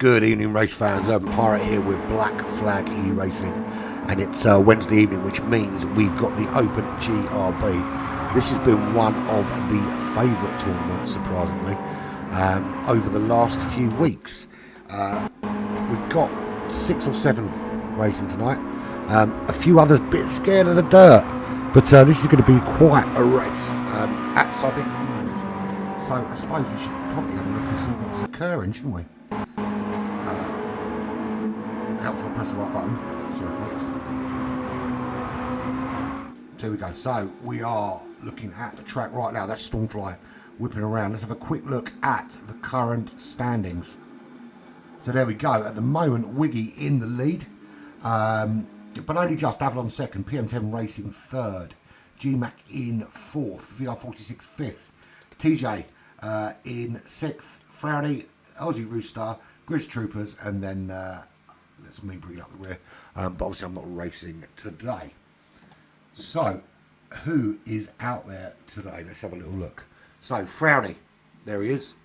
Good evening, race fans. Urban Pirate here with Black Flag E-Racing, and it's Wednesday evening, which means we've got the Open GRB. This has been one of the favourite tournaments, surprisingly, over the last few weeks. We've got 6 or 7 racing tonight. A few others a bit scared of the dirt, but this is going to be quite a race at Sardegna Windmills. So I suppose we should probably have a look and see what's occurring, shouldn't we? Helpful, press the right button. Sorry, folks. There we go. So we are looking at the track right now. That's Stormfly whipping around. Let's have a quick look at the current standings. So there we go. At the moment, Wiggy in the lead, but only just. Avalon second, PM10 Racing third, GMAC in fourth, VR46 fifth, TJ in sixth, Frowdy, Aussie Rooster, Grizz Troopers, and then that's me bringing up the rear. But obviously I'm not racing today. So who is out there today? Let's have a little look. So Frowdy, there he is.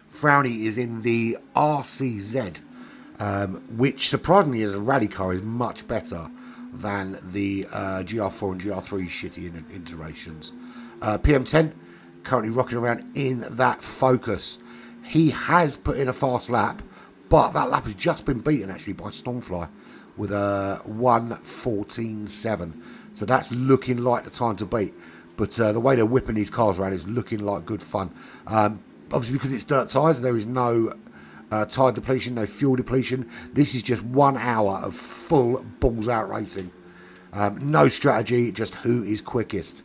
Frowdy is in the RCZ, which surprisingly as a rally car is much better than the GR4 and GR3 shitty iterations. PM10 currently rocking around in that Focus. He has put in a fast lap, but that lap has just been beaten actually by Stormfly with a 1:14.7. So that's looking like the time to beat. But the way they're whipping these cars around is looking like good fun. Obviously because it's dirt tyres, there is no tyre depletion, no fuel depletion. This is just 1 hour of full balls out racing. No strategy, just who is quickest.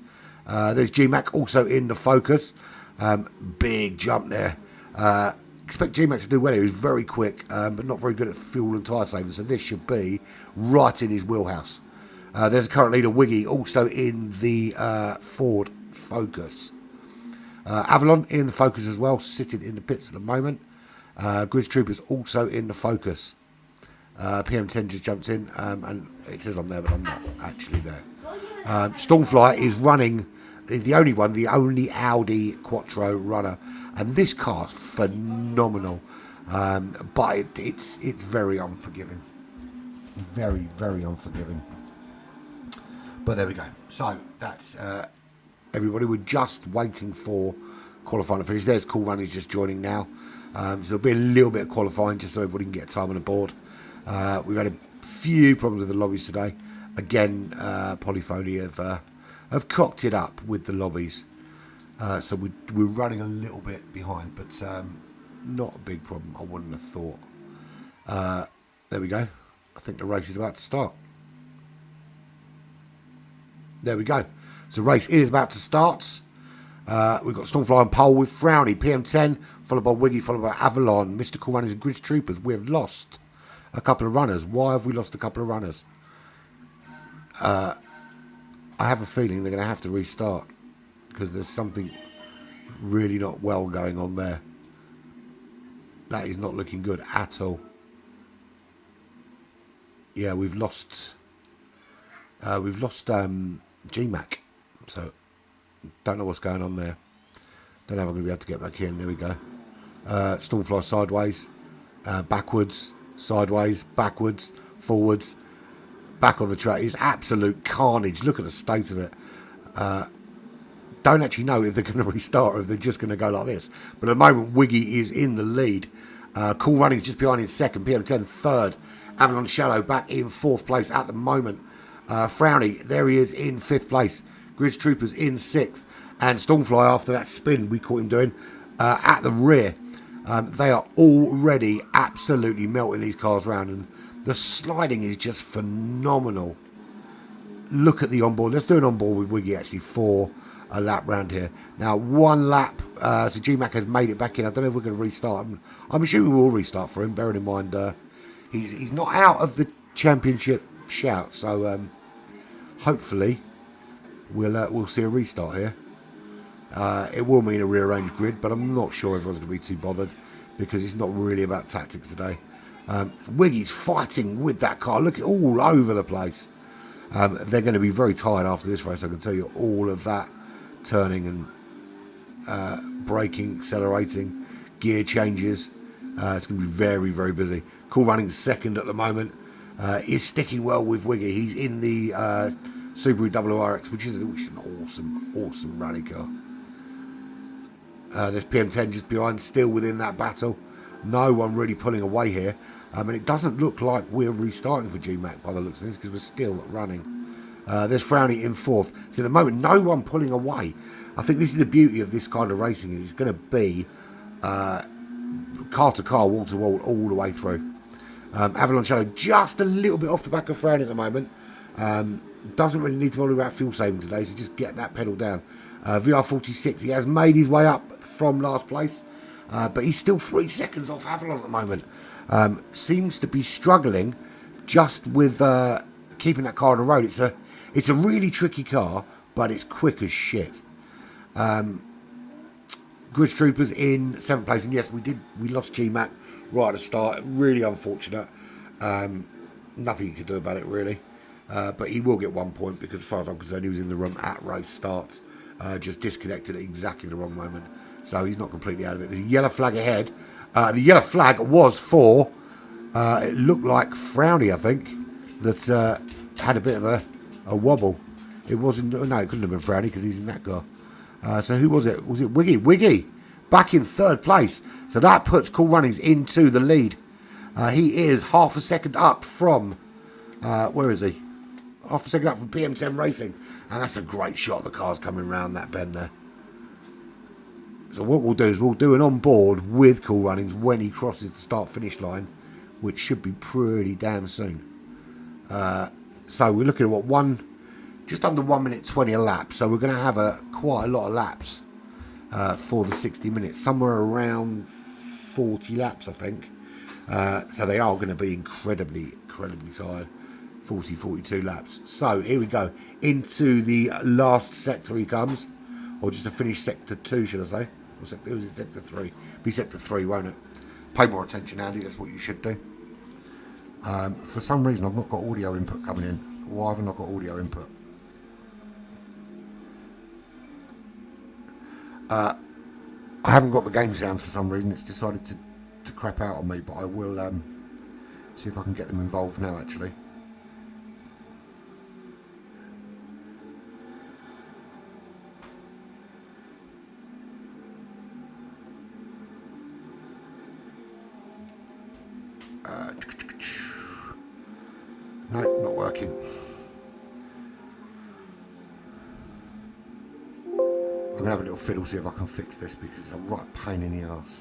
There's GMAC also in the Focus. Big jump there. Expect GMAC to do well here. He's very quick, but not very good at fuel and tyre saving. So this should be right in his wheelhouse. There's a current leader, Wiggy, also in the Ford Focus. Avalon in the Focus as well, sitting in the pits at the moment. Grizz Troopers also in the Focus. PM10 just jumped in, and it says I'm there, but I'm not actually there. Stormfly is running, the only Audi Quattro runner, and this car's phenomenal, but it's very unforgiving, very, very unforgiving. But there we go. So that's everybody. We're just waiting for qualifying to finish. There's Cool Runners just joining now, so there'll be a little bit of qualifying just so everybody can get time on the board. We've had a few problems with the lobbies today. Again, Polyphony have cocked it up with the lobbies. So we're running a little bit behind, but not a big problem, I wouldn't have thought. There we go. I think the race is about to start. There we go. So the race is about to start. We've got Stormfly on pole with Frowdy, PM10, followed by Wiggy, followed by Avalon, Mr. Cool Runners and Grizz Troopers. We have lost a couple of runners. Why have we lost a couple of runners? I have a feeling they're going to have to restart because there's something really not well going on there. That is not looking good at all. Yeah, we've lost GMAC, so don't know what's going on there. Don't know if I'm going to be able to get back in. There we go. Stormfly sideways, backwards, sideways, backwards, forwards, back on the track. It's absolute carnage. Look at the state of it. Don't actually know if they're going to restart or if they're just going to go like this. But at the moment, Wiggy is in the lead. Cool Running just behind in second. PM10 third. Avalon Shadow back in fourth place at the moment. Frowdy, there he is in fifth place. Grizz Troopers in sixth. And Stormfly, after that spin we caught him doing, at the rear. They are already absolutely melting these cars around. And the sliding is just phenomenal. Look at the onboard. Let's do an onboard with Wiggy actually for a lap round here. Now, one lap. So GMAC has made it back in. I don't know if we're going to restart. I'm assuming we'll restart for him, bearing in mind he's not out of the championship shout. So hopefully we'll see a restart here. It will mean a rearranged grid, but I'm not sure everyone's going to be too bothered because it's not really about tactics today. Wiggy's fighting with that car. Look, all over the place. They're going to be very tired after this race, I can tell you. All of that turning and braking, accelerating, gear changes. It's going to be very, very busy. Cool Runnings second at the moment. Is sticking well with Wiggy. He's in the Subaru WRX, which is an awesome rally car. There's PM10 just behind, still within that battle. No one really pulling away here. And it doesn't look like we're restarting for GMAC by the looks of this, because we're still running. There's Frowny in fourth. So at the moment, no one pulling away. I think this is the beauty of this kind of racing, is it's going to be car to car, wall to wall, all the way through. Avalon Shadow just a little bit off the back of Frowny at the moment. Doesn't really need to worry about fuel saving today, so just get that pedal down. VR46, he has made his way up from last place, but he's still 3 seconds off Avalon at the moment. Seems to be struggling just with keeping that car on the road. It's a really tricky car, but it's quick as shit. Grid Troopers in 7th place, and yes, we lost GMAC right at the start. Really unfortunate. Nothing you could do about it, really. But he will get 1 point, because as far as I'm concerned, he was in the room at race start. Just disconnected at exactly the wrong moment. So he's not completely out of it. There's a yellow flag ahead. The yellow flag was for, it looked like Frowny, I think, that had a bit of a wobble. It wasn't, no, it couldn't have been Frowny, because he's in that car. So who was it? Was it Wiggy? Wiggy, back in 3rd place. So that puts Cool Runnings into the lead. He is half a second up from, where is he? Half a second up from PM10 Racing. And that's a great shot. The car's coming round that bend there. So what we'll do is we'll do an on-board with Cool Runnings when he crosses the start-finish line, which should be pretty damn soon. So we're looking at what, just under 1 minute 20 a lap. So we're going to have quite a lot of laps for the 60 minutes, somewhere around 40 laps, I think. So they are going to be incredibly tired. 40, 42 laps. So here we go. Into the last sector he comes. Or just to finish sector 2, should I say. Or was it sector 3? Be sector 3, won't it? Pay more attention, Andy. That's what you should do. For some reason, I've not got audio input coming in. Why haven't I got audio input? I haven't got the game sounds for some reason. It's decided to crap out on me. But I will see if I can get them involved now, actually. No, not working. I'm going to have a little fiddle, see if I can fix this, because it's a right pain in the arse.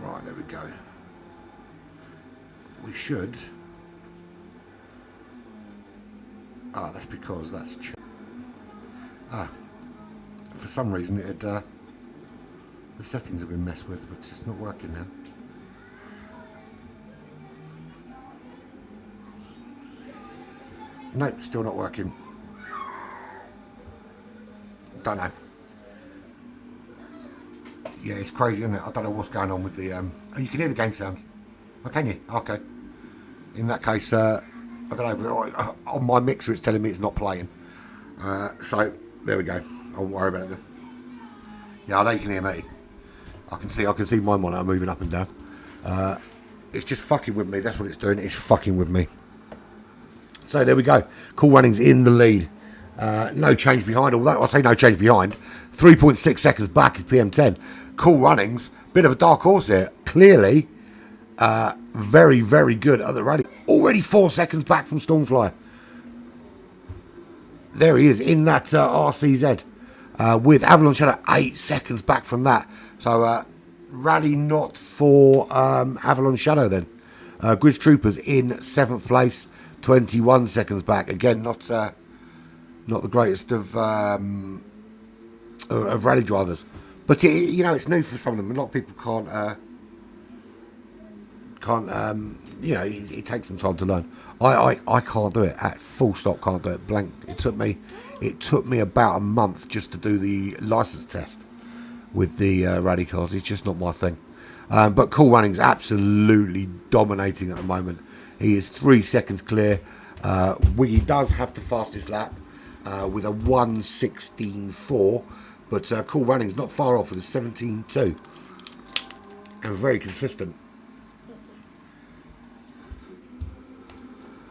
Right, there we go. We should... Ah, that's because that's... for some reason it the settings have been messed with, but it's not working now. Nope, still not working. Don't know. Yeah, it's crazy, isn't it? I don't know what's going on with the... Oh, you can hear the game sounds. Oh, can you? Okay. In that case, I don't know. On my mixer, it's telling me it's not playing. So, there we go. I won't worry about it then. Yeah, I know you can hear me. I can see my monitor moving up and down. It's just fucking with me. That's what it's doing. It's fucking with me. So, there we go. Cool Runnings in the lead. No change behind. Although I say no change behind, 3.6 seconds back is PM10. Cool Runnings, bit of a dark horse here. Clearly, very, very good at the rally. Already 4 seconds back from Stormflyer. There he is in that RCZ with Avalon Shadow 8 seconds back from that. So rally not for Avalon Shadow then. Grid Troopers in 7th place, 21 seconds back. Again, not the greatest of rally drivers, but you know, it's new for some of them. A lot of people can't you know, it takes some time to learn. I can't do it at full stop. Can't do it blank. It took me about a month just to do the license test with the rally cars. It's just not my thing. But Cool Runnings absolutely dominating at the moment. He is 3 seconds clear. Wiggy does have the fastest lap with a 1:16.4, but Cool Runnings not far off with a 17.2, and very consistent.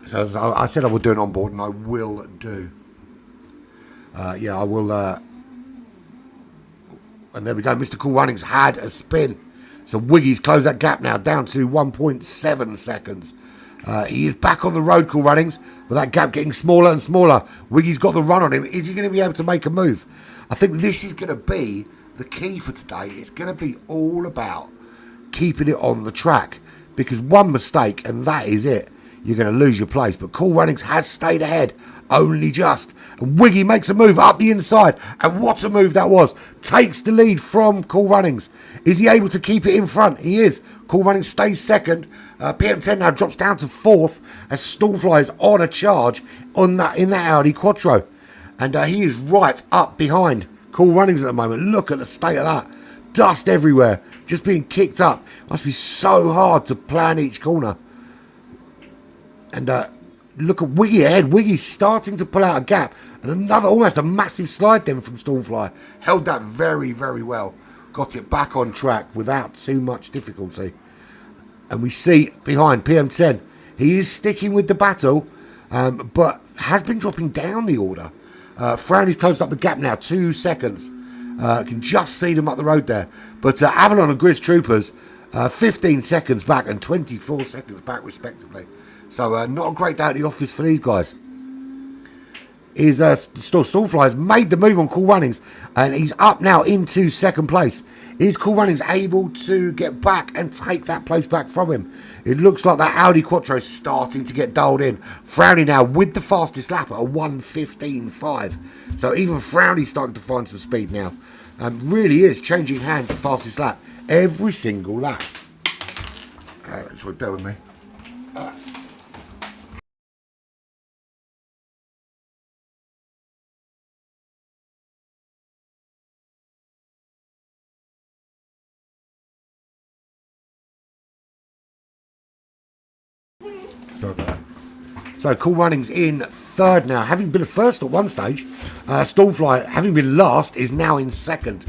So as I said I would do an onboard, and I will do. Yeah, I will. And there we go. Mr. Cool Runnings had a spin. So Wiggy's closed that gap now down to 1.7 seconds. He is back on the road, Cool Runnings, with that gap getting smaller and smaller. Wiggy's got the run on him. Is he going to be able to make a move? I think this is going to be the key for today. It's going to be all about keeping it on the track, because one mistake and that is it. You're going to lose your place. But Cool Runnings has stayed ahead, only just. And Wiggy makes a move up the inside. And what a move that was. Takes the lead from Cool Runnings. Is he able to keep it in front? He is. Cool Runnings stays second. PM10 now drops down to fourth as Stormfly is on a charge in that Audi Quattro. And he is right up behind Cool Runnings at the moment. Look at the state of that. Dust everywhere. Just being kicked up. Must be so hard to plan each corner. And look at Wiggy ahead. Wiggy's starting to pull out a gap. And another, almost a massive slide then from Stormfly. Held that very, very well. Got it back on track without too much difficulty. And we see behind PM10. He is sticking with the battle, but has been dropping down the order. Frowny's closed up the gap now. 2 seconds. Can just see them up the road there. But Avalon and Grizz Troopers, 15 seconds back and 24 seconds back respectively. So not a great day at the office for these guys. Stormfly has made the move on Cool Runnings, and he's up now into second place. Is Cool Runnings able to get back and take that place back from him? It looks like that Audi Quattro is starting to get dialed in. Frowny now with the fastest lap at a 1:15.5. So even Frowny's starting to find some speed now. Really is changing hands the fastest lap every single lap. Sorry, bear with me. Sorry about that. So Cool Runnings in third now, having been first at one stage. Stormfly, having been last, is now in second.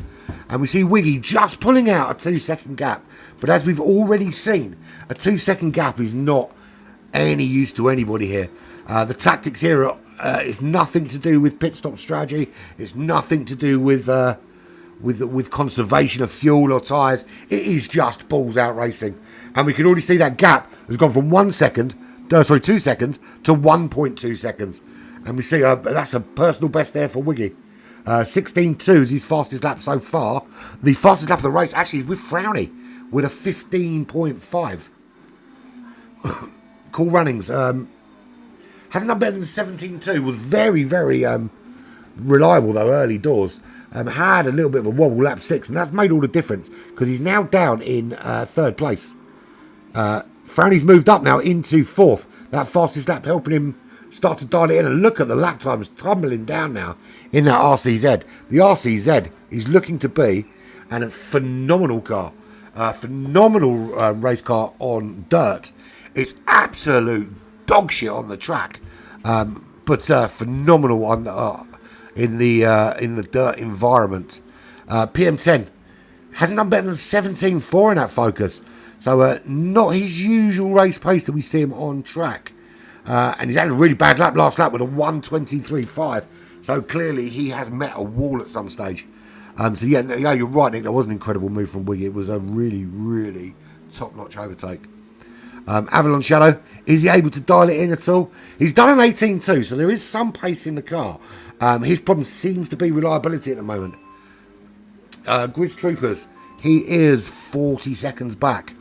And we see Wiggy just pulling out a 2 second gap. But as we've already seen, a 2 second gap is not any use to anybody here. The tactics here is nothing to do with pit stop strategy. It's nothing to do with conservation of fuel or tyres. It is just balls out racing. And we can already see that gap has gone from 2 seconds to 1.2 seconds. And we see that's a personal best there for Wiggy. 16.2 is his fastest lap so far. The fastest lap of the race actually is with Frowny with a 15.5. Cool Runnings hasn't done better than 17.2. Was very, very reliable though early doors. Had a little bit of a wobble lap 6, and that's made all the difference because he's now down in third place. Frowny's moved up now into fourth. That fastest lap helping him start to dial it in. And look at the lap times tumbling down now in that RCZ. The RCZ is looking to be a phenomenal car. Phenomenal race car on dirt. It's absolute dog shit on the track. But phenomenal on in the dirt environment. PM10 hasn't done better than 17.4 in that Focus. So not his usual race pace that we see him on track. And he's had a really bad lap last lap with a 1:23.5. So clearly he has met a wall at some stage. So yeah, you're right, Nick. That was an incredible move from Wiggy. It was a really, really top-notch overtake. Avalon Shadow, is he able to dial it in at all? He's done an 18.2, so there is some pace in the car. His problem seems to be reliability at the moment. Grizz Troopers, he is 40 seconds back.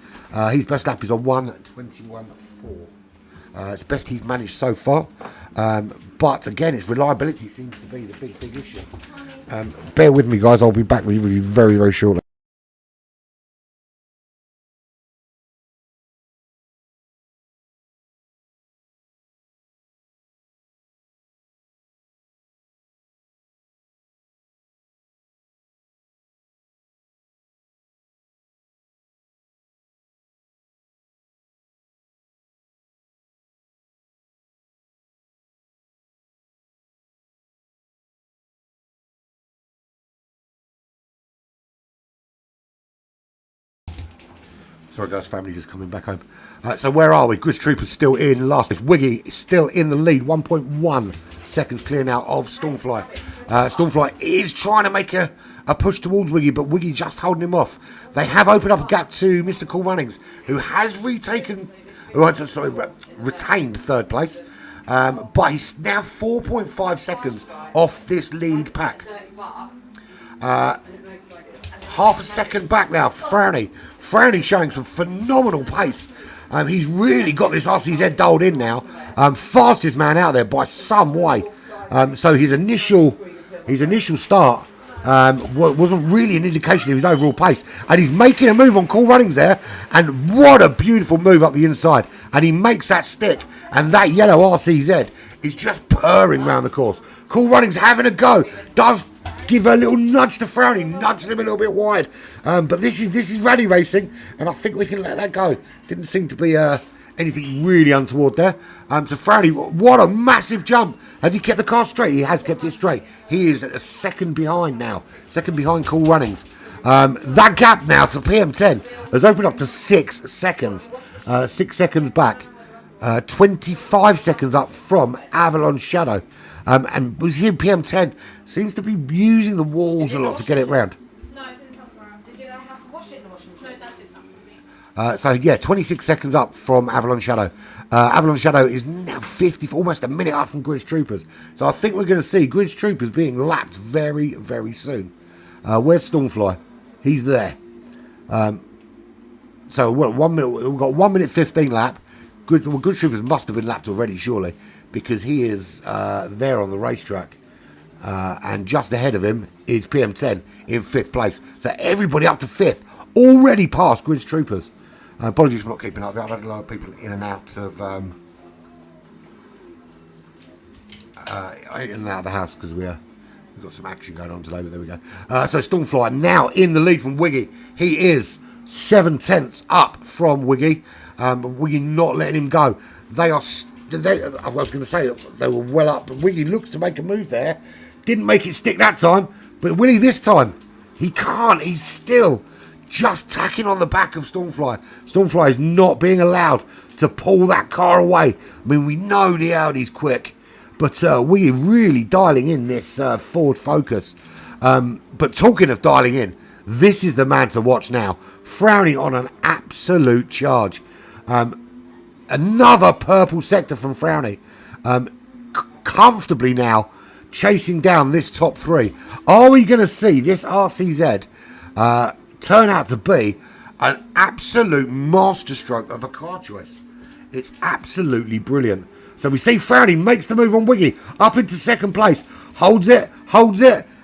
His best lap is a 1:21.4. It's the best he's managed so far. But again, its reliability seems to be the big issue. Bear with me, guys. I'll be back with you very, very shortly. Sorry guys, family just coming back home. So where are we? Grizz Troopers still in last. Wiggy is still in the lead. 1.1 seconds clear now of Stormfly. Stormfly is trying to make a push towards Wiggy, but Wiggy just holding him off. They have opened up a gap to Mr. Cool Runnings, who has retained third place. But he's now 4.5 seconds off this lead pack. Half a second back now, Frowny. Frowny showing some phenomenal pace. He's really got this RCZ dialed in now. Fastest man out there by some way. So his initial start wasn't really an indication of his overall pace. And he's making a move on Cool Runnings there. And what a beautiful move up the inside. And he makes that stick. And that yellow RCZ is just purring round the course. Cool Runnings having a go. Does give a little nudge to Frowny, nudges him a little bit wide. But this is rally racing, and I think we can let that go. Didn't seem to be anything really untoward there. So Frowny, what a massive jump. Has he kept the car straight? He has kept it straight. He is a second behind now. Second behind Cool Runnings. That gap now to PM10 has opened up to 6 seconds. 6 seconds back. 25 seconds up from Avalon Shadow. And was here PM10 seems to be using the walls a lot to get it round. No, it didn't come around. Did you have to wash it in the washing machine? No, that didn't happen. So yeah, 26 seconds up from Avalon Shadow. Avalon Shadow is now 50, almost a minute up from Grizz Troopers. So I think we're going to see Grizz Troopers being lapped very, very soon. Where's Stormfly? He's there. So what, 1 minute, we've got 1 minute 15 lap. Grizz Troopers must have been lapped already, surely, because he is there on the racetrack. And just ahead of him is PM10 in 5th place. So everybody up to 5th, already past Grizz Troopers. Apologies for not keeping up. I've had a lot of people in and out of the house because we've got some action going on today. But there we go. So Stormfly now in the lead from Wiggy. He is 7/10 up from Wiggy. Wiggy not letting him go. I was going to say they were well up, but Wiggy looks to make a move there. Didn't make it stick that time, but will he this time? He can't. He's still just tacking on the back of Stormfly. Stormfly is not being allowed to pull that car away. I mean, we know the Audi's quick, but we're really dialing in this Ford Focus. But talking of dialing in, this is the man to watch now. Frowny on an absolute charge. Another purple sector from Frowny. Comfortably now chasing down this top 3. Are we going to see this RCZ turn out to be an absolute masterstroke of a car choice? It's absolutely brilliant. So we see Frowny makes the move on Wiggy up into 2nd place. Holds it,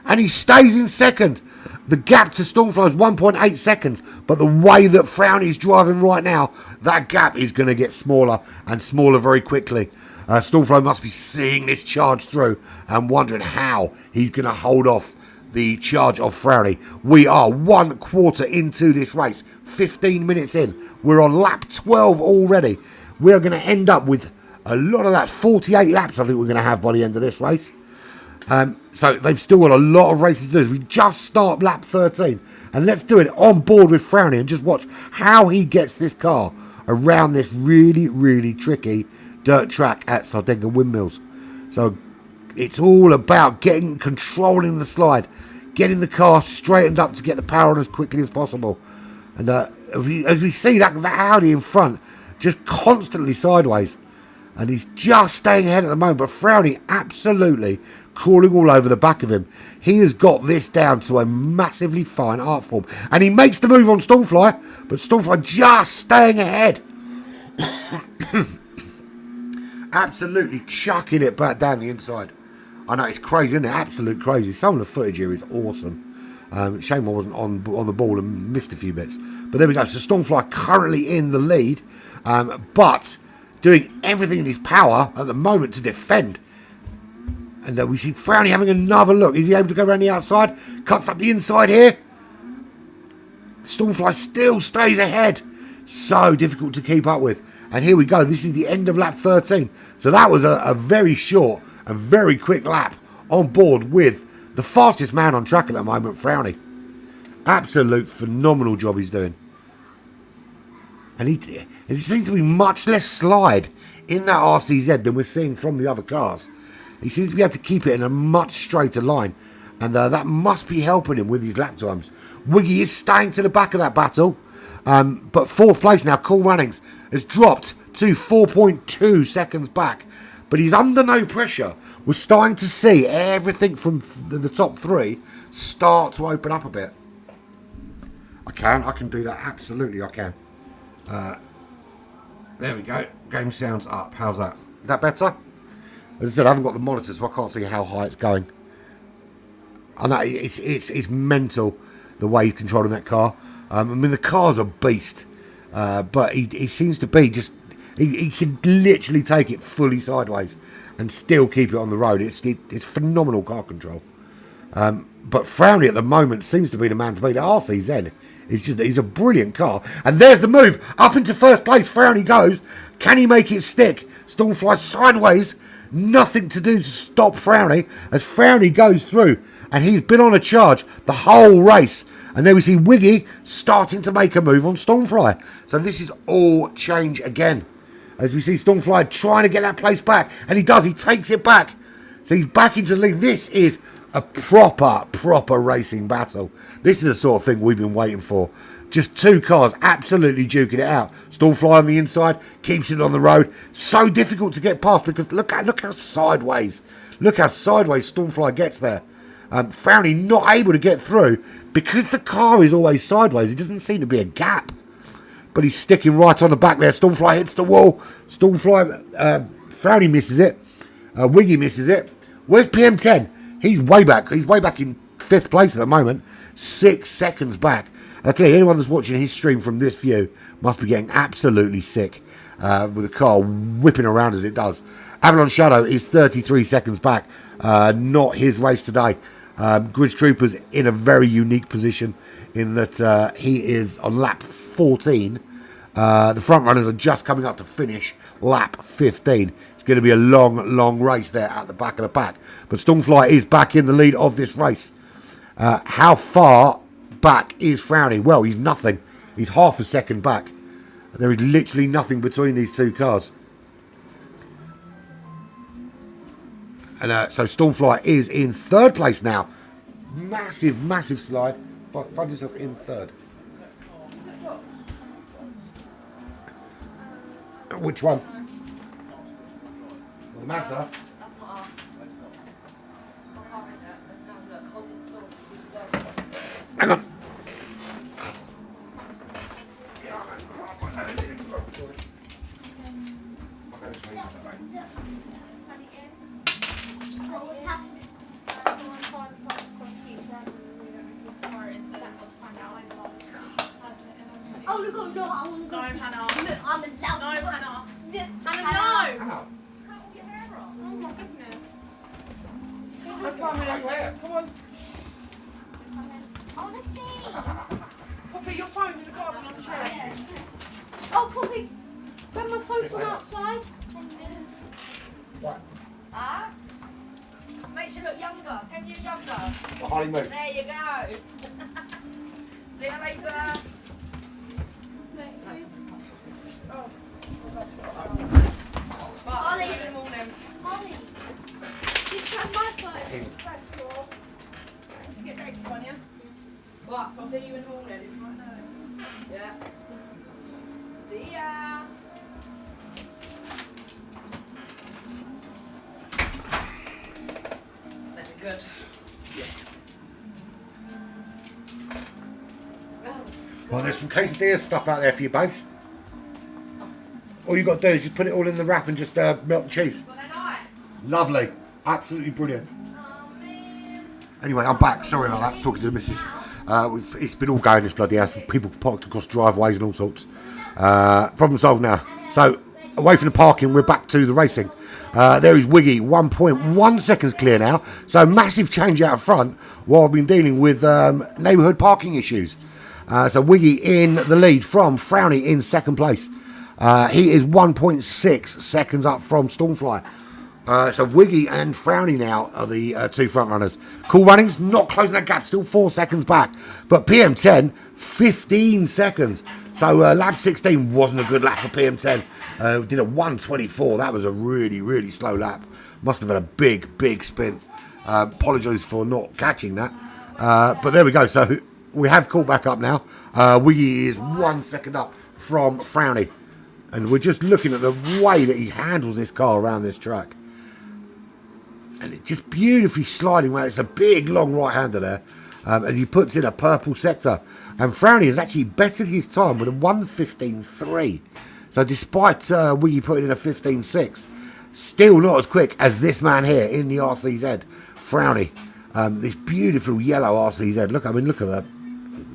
and he stays in 2nd. The gap to Stormfly is 1.8 seconds, but the way that Frowny's driving right now, that gap is going to get smaller and smaller very quickly. Stormfly must be seeing this charge through and wondering how he's going to hold off the charge of Frowny. We are 1/4 into this race, 15 minutes in. We're on lap 12 already. We're going to end up with a lot of that, 48 laps I think we're going to have by the end of this race. So they've still got a lot of races to do. We just start lap 13. And let's do it on board with Frowny and just watch how he gets this car around this really, really tricky dirt track at Sardegna Windmills. So it's all about controlling the slide, getting the car straightened up to get the power on as quickly as possible. And as we see that Audi in front, just constantly sideways. And he's just staying ahead at the moment. But Frowny absolutely crawling all over the back of him. He has got this down to a massively fine art form. And he makes the move on Stormfly. But Stormfly just staying ahead. Absolutely chucking it back down the inside. I know, it's crazy, isn't it? Absolute crazy. Some of the footage here is awesome. Shame I wasn't on the ball and missed a few bits. But there we go. So Stormfly currently in the lead. But doing everything in his power at the moment to defend. And we see Frowny having another look. Is he able to go around the outside? Cuts up the inside here. Stormfly still stays ahead. So difficult to keep up with. And here we go. This is the end of lap 13. So that was a very short and very quick lap on board with the fastest man on track at the moment, Frowny. Absolute phenomenal job he's doing. And it seems to be much less slide in that RCZ than we're seeing from the other cars. He seems to be able to keep it in a much straighter line. And that must be helping him with his lap times. Wiggy is staying to the back of that battle. But fourth place now, Cool Runnings, has dropped to 4.2 seconds back. But he's under no pressure. We're starting to see everything from the top three start to open up a bit. I can do that. Absolutely, I can. There we go. Game sounds up. How's that? Is that better? As I said, I haven't got the monitor, so I can't see how high it's going. I know it's mental the way he's controlling that car. I mean, the car's a beast, but he seems to be just... He can literally take it fully sideways and still keep it on the road. It's phenomenal car control. But Frowny at the moment seems to be the man to beat. The RCZ, he's a brilliant car. And there's the move. Up into first place, Frowny goes. Can he make it stick? Stormfly sideways. Nothing to do to stop Frowny as Frowny goes through. And he's been on a charge the whole race. And there we see Wiggy starting to make a move on Stormfly. So this is all change again. As we see Stormfly trying to get that place back. And he does. He takes it back. So he's back into the lead. This is a proper racing battle. This is the sort of thing we've been waiting for. Just two cars absolutely duking it out. Stormfly on the inside. Keeps it on the road. So difficult to get past because look how sideways. Look how sideways Stormfly gets there. Frowny not able to get through. Because the car is always sideways. It doesn't seem to be a gap. But he's sticking right on the back there. Stormfly hits the wall. Frowny misses it. Wiggy misses it. Where's PM10? He's way back. He's way back in 5th place at the moment. 6 seconds back. And I tell you, anyone that's watching his stream from this view must be getting absolutely sick with the car whipping around as it does. Avalon Shadow is 33 seconds back. Not his race today. Gridge Trooper's in a very unique position in that he is on lap 14. The front runners are just coming up to finish lap 15. It's going to be a long race there at the back of the pack. But Stormfly is back in the lead of this race. How far back is Frowny? Well, he's nothing. He's half a second back. There is literally nothing between these two cars. And so Stormfly is in 3rd place now. Massive slide. Find yourself in 3rd. Which one? The Mazda? That's not us. What car is it? Let's go and look. Hang on. Oh, look, no, I want to go. No, Hannah. I'm in love. No, Hannah. Hannah, no. Hannah. Cut all your hair off. Oh, my goodness. Let's find me hair. Come on. I want to see. Poppy, your phone in the garden on the chair. Oh, Poppy, grab my phone from outside. What? Ah? Makes you look younger, 10 years younger. Well, Harley, move. There you go. See you later. Ollie, in the morning. Ollie, you tried my phone. You get extra one, yeah? What? I'll see you in the morning. Yeah. See ya. That'd be good. Well, there's some quesadilla stuff out there for you, babes. All you got to do is just put it all in the wrap and just melt the cheese. Well, they're nice. Lovely. Absolutely brilliant. Oh, man. Anyway, I'm back. Sorry about that. I was talking to the missus. It's been all going this bloody house. People parked across driveways and all sorts. Problem solved now. So, away from the parking, we're back to the racing. There is Wiggy, 1.1 seconds clear now. So, massive change out front while we've been dealing with neighbourhood parking issues. So, Wiggy in the lead from Frowny in 2nd place. He is 1.6 seconds up from Stormfly. So Wiggy and Frowny now are the two front runners. Cool Runnings not closing that gap, still 4 seconds back. But PM10, 15 seconds. So lap 16 wasn't a good lap for PM10. Did a 124. That was a really, really slow lap. Must have had a big, big spin. Apologise for not catching that. But there we go. So we have caught back up now. Wiggy is 1 second up from Frowny. And we're just looking at the way that he handles this car around this track. And it's just beautifully sliding around. It's a big, long right-hander there. As he puts in a purple sector. And Frowny has actually bettered his time with a 1:15.3. So despite Wiggy putting in a 15.6, still not as quick as this man here in the RCZ, Frowny. This beautiful yellow RCZ. Look, I mean, look at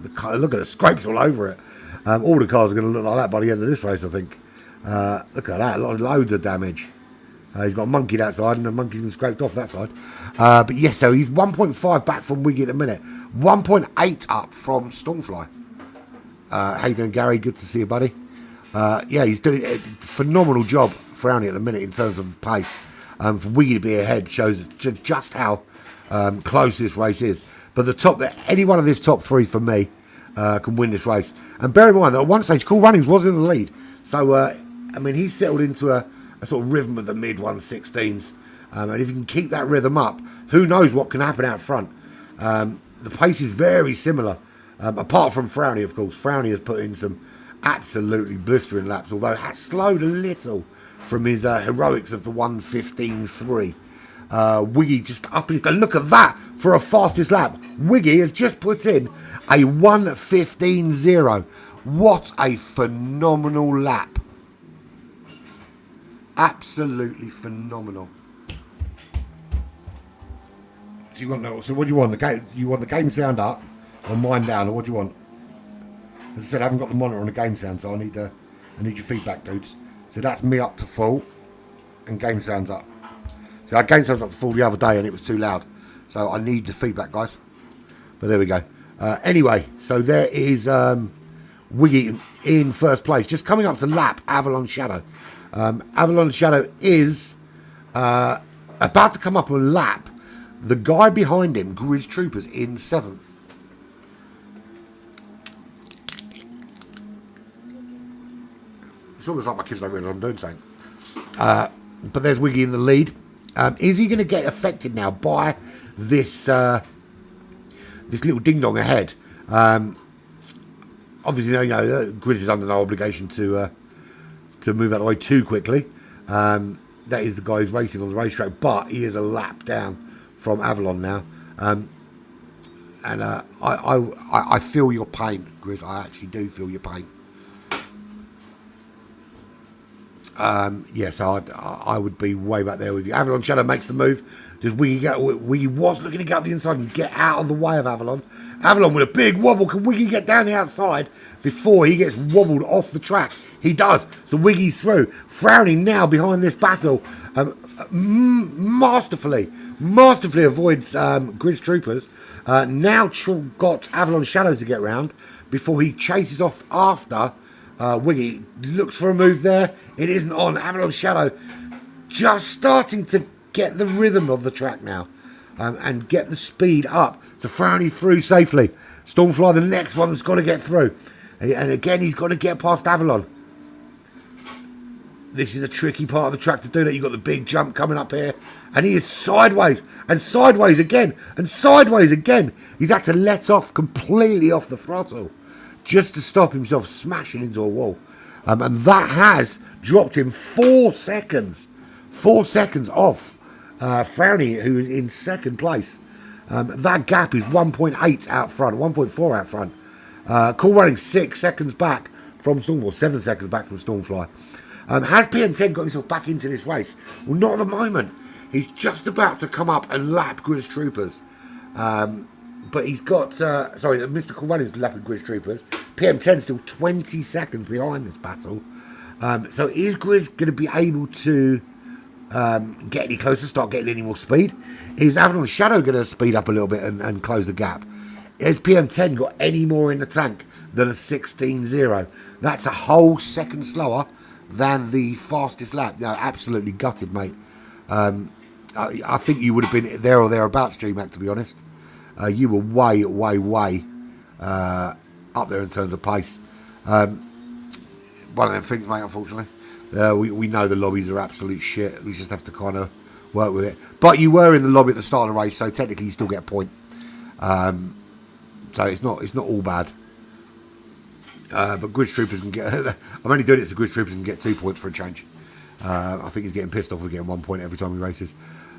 the scrapes all over it. All the cars are going to look like that by the end of this race, I think. Look at that, loads of damage. He's got a monkey that side, and the monkey's been scraped off that side. But yes, so he's 1.5 back from Wiggy at the minute. 1.8 up from Stormfly. How you doing, Gary? Good to see you, buddy. Yeah, he's doing a phenomenal job, Frowny, at the minute in terms of pace. For Wiggy to be ahead shows just how close this race is. But any one of this top three for me can win this race. And bear in mind that at one stage, Cool Runnings was in the lead. So, I mean, he's settled into a sort of rhythm of the mid 116s. And if you can keep that rhythm up, who knows what can happen out front. The pace is very similar. Apart from Frowny, of course. Frowny has put in some absolutely blistering laps, although has slowed a little from his heroics of the 1:15.3. Wiggy just up. And look at that for a fastest lap. Wiggy has just put in a 1:15.0. What a phenomenal lap. Absolutely phenomenal. So what do you want? You want the game sound up or mine down, or what do you want? As I said, I haven't got the monitor on the game sound, so I need your feedback, dudes. So that's me up to full, and game sound's up. So our game sound's up to full the other day, and it was too loud. So I need the feedback, guys. But there we go. Anyway, so there is Wiggy in first place, just coming up to lap Avalon Shadow. Avalon Shadow is about to come up and lap the guy behind him, Grizz Troopers, in 7th. It's almost like my kids don't realize I'm doing something. But there's Wiggy in the lead. Is he going to get affected now by this this little ding dong ahead? Obviously, you know, Grizz is under no obligation to move out of the way too quickly. That is the guy who's racing on the racetrack, but he is a lap down from Avalon now. And I feel your pain, Grizz. I actually do feel your pain. Yes, I would be way back there with you. Avalon Shadow makes the move. Does Wiggy get? Wiggy was looking to get up the inside and get out of the way of Avalon. Avalon with a big wobble. Can Wiggy get down the outside before he gets wobbled off the track? He does. So Wiggy's through. Frowny now behind this battle. Masterfully avoids Grizz Troopers. Now got Avalon Shadow to get round before he chases off after Wiggy. Looks for a move there. It isn't on. Avalon Shadow just starting to get the rhythm of the track now and get the speed up. So Frowny through safely. Stormfly, the next one that's got to get through. And again, he's got to get past Avalon. This is a tricky part of the track to do that. You've got the big jump coming up here. And he is sideways. And sideways again. And sideways again. He's had to let off completely off the throttle just to stop himself smashing into a wall. And that has dropped him 4 seconds. 4 seconds off Frowny, who is in second place. That gap is 1.8 out front. 1.4 out front. Cool Running 6 seconds back from Stormfly. 7 seconds back from Stormfly. Has PM10 got himself back into this race? Well, not at the moment. He's just about to come up and lap Grizz Troopers. But he's got... sorry, Mr. Cool Running's lapping Grizz Troopers. PM10 still 20 seconds behind this battle. So is Grizz going to be able to get any closer, start getting any more speed? Is Avalon Shadow going to speed up a little bit and close the gap? Has PM10 got any more in the tank than a 16.0? That's a whole second slower than the fastest lap. No, absolutely gutted, mate. I think you would have been there or thereabouts, G-Mac, to be honest. You were way up there in terms of pace. one of them things, mate, unfortunately. We know the lobbies are absolute shit. We just have to kind of work with it. But you were in the lobby at the start of the race, so technically you still get a point. So it's not all bad. But Grid Troopers can get... I'm only doing it so Grid Troopers can get 2 points for a change. I think he's getting pissed off with getting 1 point every time he races.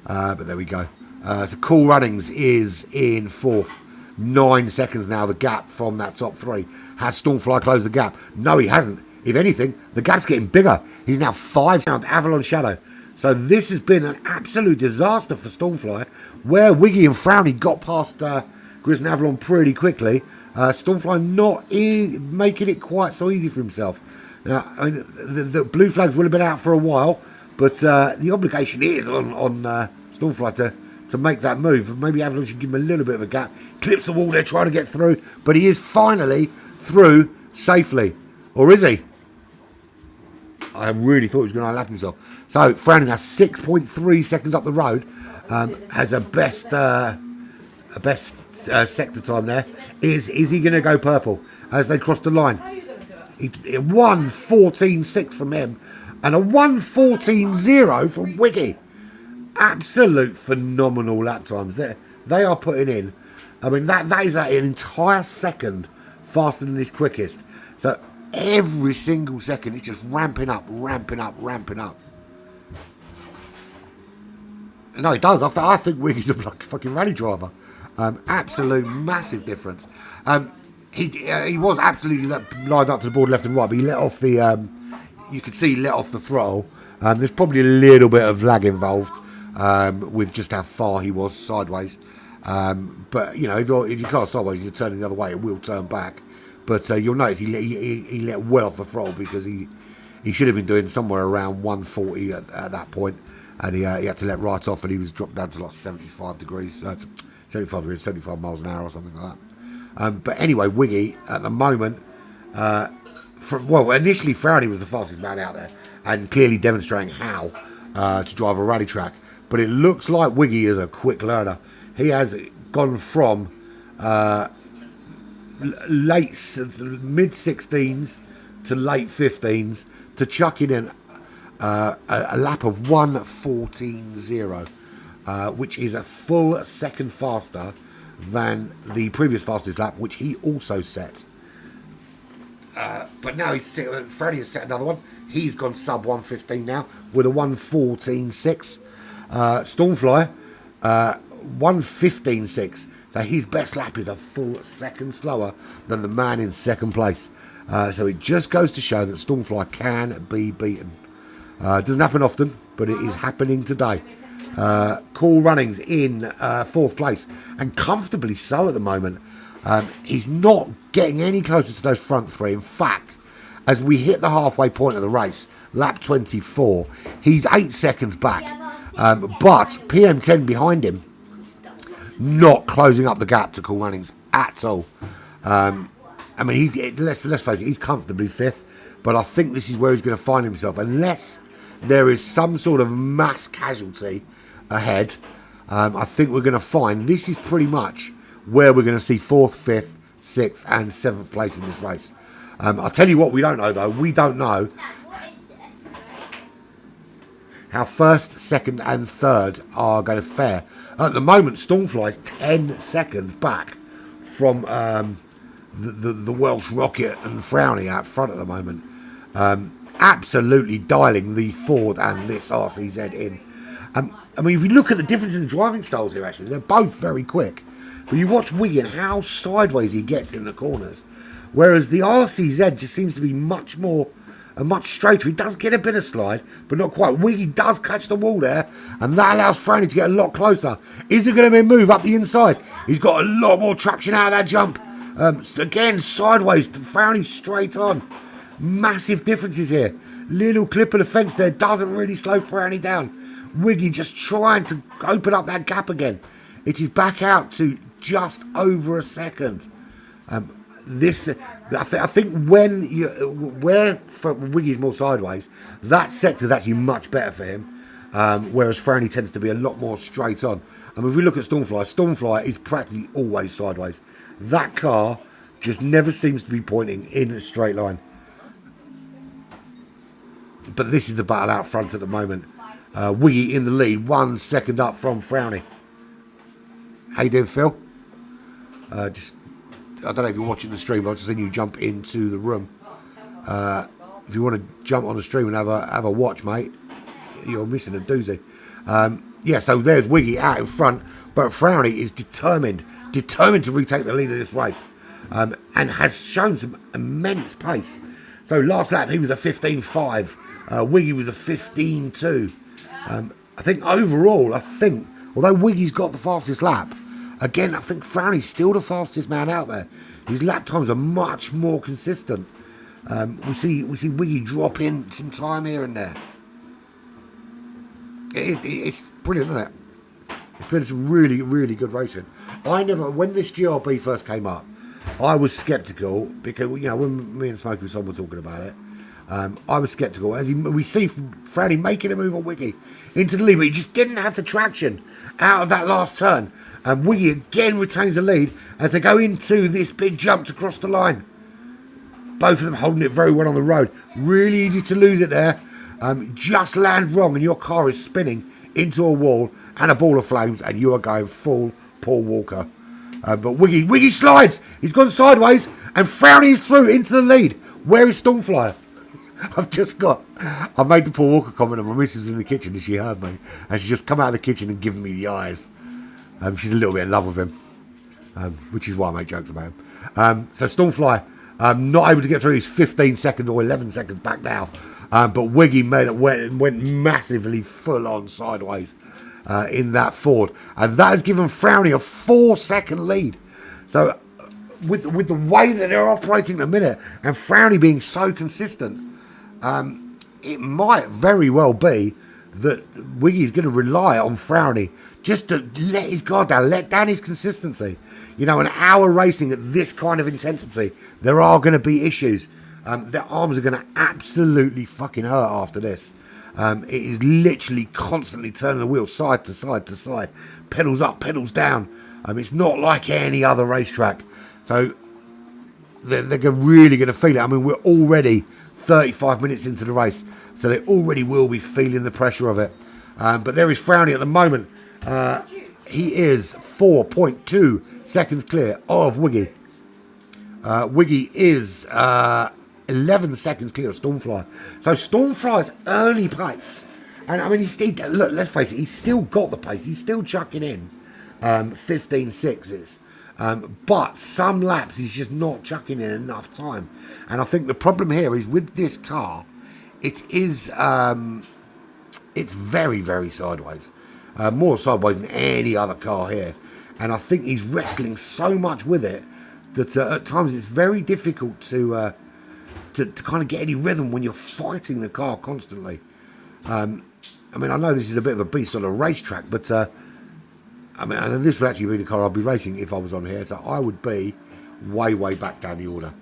But there we go. So Cool Runnings is in 4th. 9 seconds now, the gap from that top 3. Has Stormfly closed the gap? No, he hasn't. If anything, the gap's getting bigger. He's now 5 down Avalon Shadow. So this has been an absolute disaster for Stormfly, where Wiggy and Frowny got past Grizz and Avalon pretty quickly. Stormfly not making it quite so easy for himself. Now, I mean, the blue flags will have been out for a while, but the obligation is on Stormfly to make that move. Maybe Avalon should give him a little bit of a gap. Clips the wall there, trying to get through, but he is finally through safely. Or is he? I really thought he was going to lap himself. So, Frowning now 6.3 seconds up the road. Has a best sector time there. Is he going to go purple as they cross the line? 1:14.6 from him and a 1:14.0 from Wiggy. Absolute phenomenal lap times. They are putting in. I mean, that is an entire second faster than his quickest. So every single second it's just ramping up. No, it does. I think Wiggy's a fucking rally driver. Absolute massive difference. He was absolutely lined up to the board left and right, but he let off the. You could see he let off the throttle. There's probably a little bit of lag involved with just how far he was sideways. But you know, if your car's sideways and you're turning the other way, it will turn back. But you'll notice he let well off the throttle because he should have been doing somewhere around 140 at that point, and he had to let right off, and he was dropped down to like 75 degrees. 75 miles an hour or something like that. But anyway, Wiggy at the moment, initially Frowny was the fastest man out there and clearly demonstrating how to drive a rally track. But it looks like Wiggy is a quick learner. He has gone from mid-16s to late 15s to chucking in a lap of 1:14.0. Which is a full second faster than the previous fastest lap, which he also set. But now Freddie has set another one. He's gone sub 1:15 now with a 1:14.6. Stormfly, 1:15.6. So his best lap is a full second slower than the man in second place. So it just goes to show that Stormfly can be beaten. Doesn't happen often, but it is happening today. Cool Runnings in 4th place, and comfortably so at the moment. He's not getting any closer to those front 3. In fact, as we hit the halfway point of the race, lap 24, he's 8 seconds back, but PM10 behind him, not closing up the gap to Cool Runnings at all. I mean, let's face it, he's comfortably 5th, but I think this is where he's going to find himself, unless there is some sort of mass casualty ahead. I think we're going to find this is pretty much where we're going to see 4th, 5th, 6th and 7th place in this race. I'll tell you what we don't know though. We don't know how 1st, 2nd and 3rd are going to fare. At the moment, Stormfly's 10 seconds back from the Welsh Rocket and Frowny out front at the moment. Absolutely dialing the Ford and this RCZ in. I mean, if you look at the difference in the driving styles here, actually, they're both very quick. But you watch Wiggy and how sideways he gets in the corners. Whereas the RCZ just seems to be much straighter. He does get a bit of slide, but not quite. Wiggy does catch the wall there, and that allows Franny to get a lot closer. Is it going to be a move up the inside? He's got a lot more traction out of that jump. Again, sideways, Franny straight on. Massive differences here. Little clip of the fence there doesn't really slow Frowny down. Wiggy just trying to open up that gap again. It is back out to just over a second. I think where Wiggy's more sideways, that sector is actually much better for him. Whereas Frowny tends to be a lot more straight on. I mean, if we look at Stormfly is practically always sideways. That car just never seems to be pointing in a straight line. but this is the battle out front at the moment. Wiggy in the lead, 1 second up from Frowny. How you doing, Phil? I don't know if you're watching the stream, but I've just seen you jump into the room. If you want to jump on the stream and have a watch, mate, you're missing a doozy. Yeah, so there's Wiggy out in front, but Frowny is determined to retake the lead of this race, and has shown some immense pace. So last lap he was a 15.5, Wiggy was a 15.2. I think overall, although Wiggy's got the fastest lap, again I think Frowny's still the fastest man out there. His lap times are much more consistent. We see Wiggy drop in some time here and there. It's brilliant, isn't it? It's been some really, really good racing. When this GRB first came up, I was sceptical because, you know, when me and Smokey Son were talking about it, I was sceptical. We see Frowny making a move on Wiggy into the lead, but he just didn't have the traction out of that last turn. And Wiggy again retains the lead as they go into this big jump to cross the line. Both of them holding it very well on the road. Really easy to lose it there. Just land wrong and your car is spinning into a wall and a ball of flames and you are going full Paul Walker. But Wiggy slides. He's gone sideways and Frowny is through into the lead. Where is Stormflyer? I made the Paul Walker comment and my missus in the kitchen and she heard me. And she just come out of the kitchen and given me the eyes. She's a little bit in love with him. Which is why I make jokes about him. So Stormflyer, not able to get through. He's 15 seconds or 11 seconds back now. But Wiggy went massively full on sideways in that Ford. And that has given Frowny a 4-second lead. So with the way that they're operating at the minute and Frowny being so consistent, it might very well be that Wiggy's going to rely on Frowny just to let his guard down, let down his consistency. You know, an hour racing at this kind of intensity, there are going to be issues. Their arms are going to absolutely fucking hurt after this. It is literally constantly turning the wheel side to side to side, pedals up, pedals down. It's not like any other racetrack. So they're really going to feel it. I mean, we're already 35 minutes into the race, so they already will be feeling the pressure of it. But there is Frowny at the moment. He is 4.2 seconds clear of Wiggy. Wiggy is 11 seconds clear of Stormflyer. So Stormflyer's early pace, and I mean, look, let's face it, he's still got the pace. He's still chucking in 15.6s. But some laps he's just not chucking in enough time. And I think the problem here is with this car, it's very, very sideways. More sideways than any other car here. And I think he's wrestling so much with it that at times it's very difficult to kind of get any rhythm when you're fighting the car constantly. I mean, I know this is a bit of a beast on a racetrack, but I mean, and this would actually be the car I'd be racing if I was on here, so I would be way, way back down the order.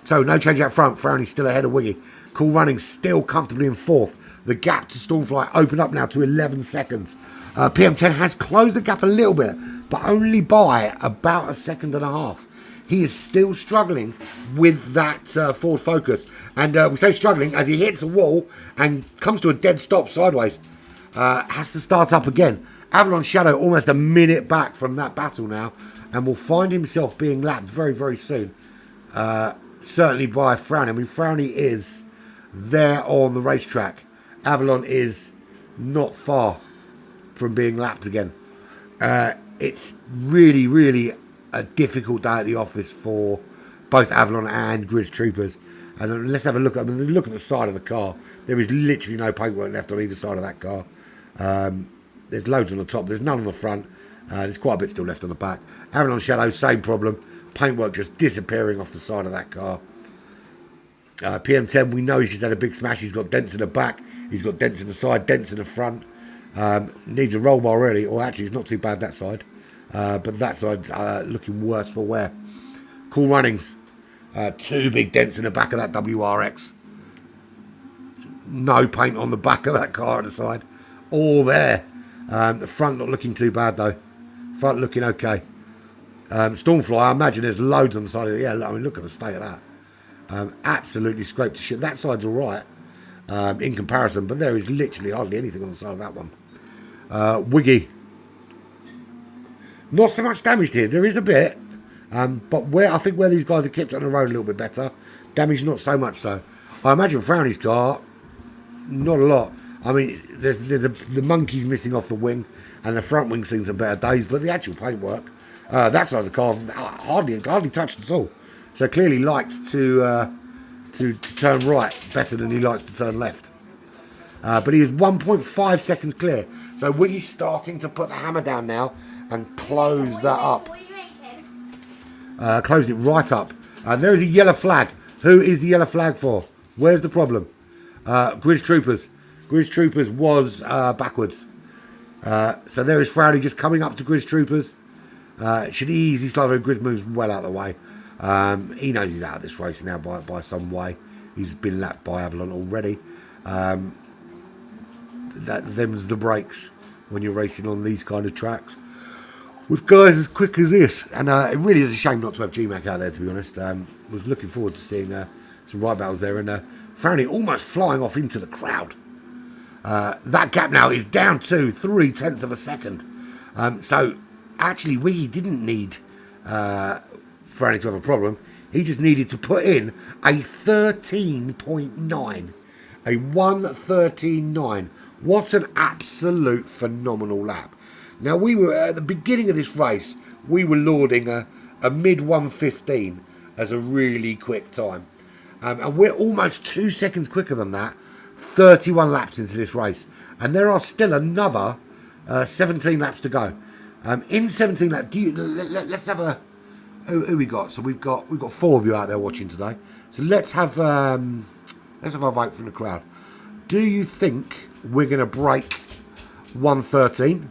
So no change out front. Frowny's still ahead of Wiggy. Cool Running still comfortably in fourth. The gap to Stormfly opened up now to 11 seconds. PM10 has closed the gap a little bit, but only by about 1.5 seconds. He is still struggling with that Ford Focus. And we say struggling as he hits a wall and comes to a dead stop sideways. Has to start up again. Avalon Shadow almost a minute back from that battle now, and will find himself being lapped very, very soon. Certainly by Frowny. I mean, Frowny is there on the racetrack. Avalon is not far from being lapped again. It's really, really a difficult day at the office for both Avalon and Grizz Troopers. And let's have a look at the side of the car. There is literally no paintwork left on either side of that car. There's loads on the top. There's none on the front. There's quite a bit still left on the back. Avalon Shadow, same problem. Paintwork just disappearing off the side of that car. PM10, we know he's just had a big smash. He's got dents in the back. He's got dents in the side, dents in the front. Needs a roll bar really. Or actually, it's not too bad that side. But that side's looking worse for wear. Cool Runnings. 2 big dents in the back of that WRX. No paint on the back of that car at the side. All there. The front not looking too bad though. Front looking okay. Stormfly, I imagine there's loads on the side of it. Yeah, I mean, look at the state of that. Absolutely scraped to shit. That side's all right. in comparison, but there is literally hardly anything on the side of that one. Wiggy. Not so much damaged here. There is a bit, but I think where these guys have kept it on the road a little bit better, damage not so much so. I imagine Frowny's car, not a lot. I mean, the monkey's missing off the wing, and the front wing seen some better days, but the actual paintwork, that side of the car hardly touched at all. So clearly likes to turn right better than he likes to turn left. But he is 1.5 seconds clear. So Wiggy's starting to put the hammer down now and close that up. What are you making? Closed it right up. And there is a yellow flag. Who is the yellow flag for? Where's the problem? Grizz Troopers. Grizz Troopers was backwards. So there is Frowny just coming up to Grizz Troopers. Should easily slide over. Grizz moves well out of the way. He knows he's out of this race now by some way. He's been lapped by Avalon already. Them's the brakes when you're racing on these kind of tracks with guys as quick as this. And it really is a shame not to have GMAC out there, to be honest. Was looking forward to seeing some ride battles there, and Frowny almost flying off into the crowd. That gap now is down to 0.3 of a second. So actually we didn't need Frowny to have a problem. He just needed to put in a 13.9, a 1:13.9. What an absolute phenomenal lap. Now, we were at the beginning of this race, we were lauding a mid 1:15 as a really quick time. And we're almost 2 seconds quicker than that, 31 laps into this race. And there are still another 17 laps to go. In 17 laps, let's have a... Who we got? So we've got 4 of you out there watching today. So let's have a vote from the crowd. Do you think we're going to break 1:13,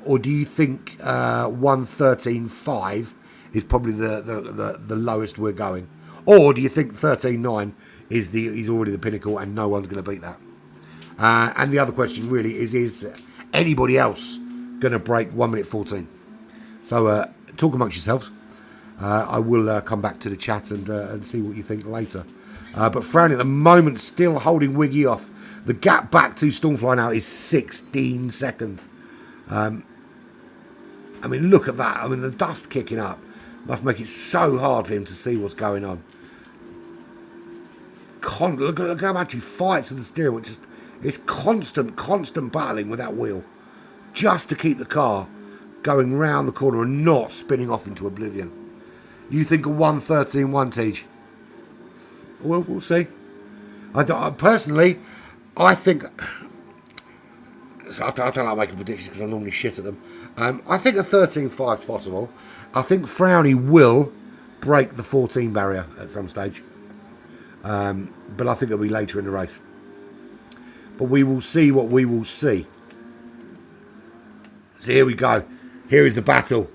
or do you think 1:13.5 is probably the lowest we're going, or do you think 13.9 is already the pinnacle and no one's going to beat that? And the other question really is anybody else going to break 1:14? So talk amongst yourselves. I will come back to the chat and see what you think later. But Frowny at the moment still holding Wiggy off. The gap back to Stormfly now is 16 seconds. I mean, look at that. I mean, the dust kicking up must make it so hard for him to see what's going on. Look how much he fights with the steering wheel. It's constant battling with that wheel just to keep the car going round the corner and not spinning off into oblivion. You think a 1:13.1, Tej? Well, we'll see. Personally, I think... So I don't like making predictions because I normally shit at them. I think a 13.5 is possible. I think Frowny will break the 14 barrier at some stage. But I think it'll be later in the race. But we will see what we will see. So here we go. Here is the battle.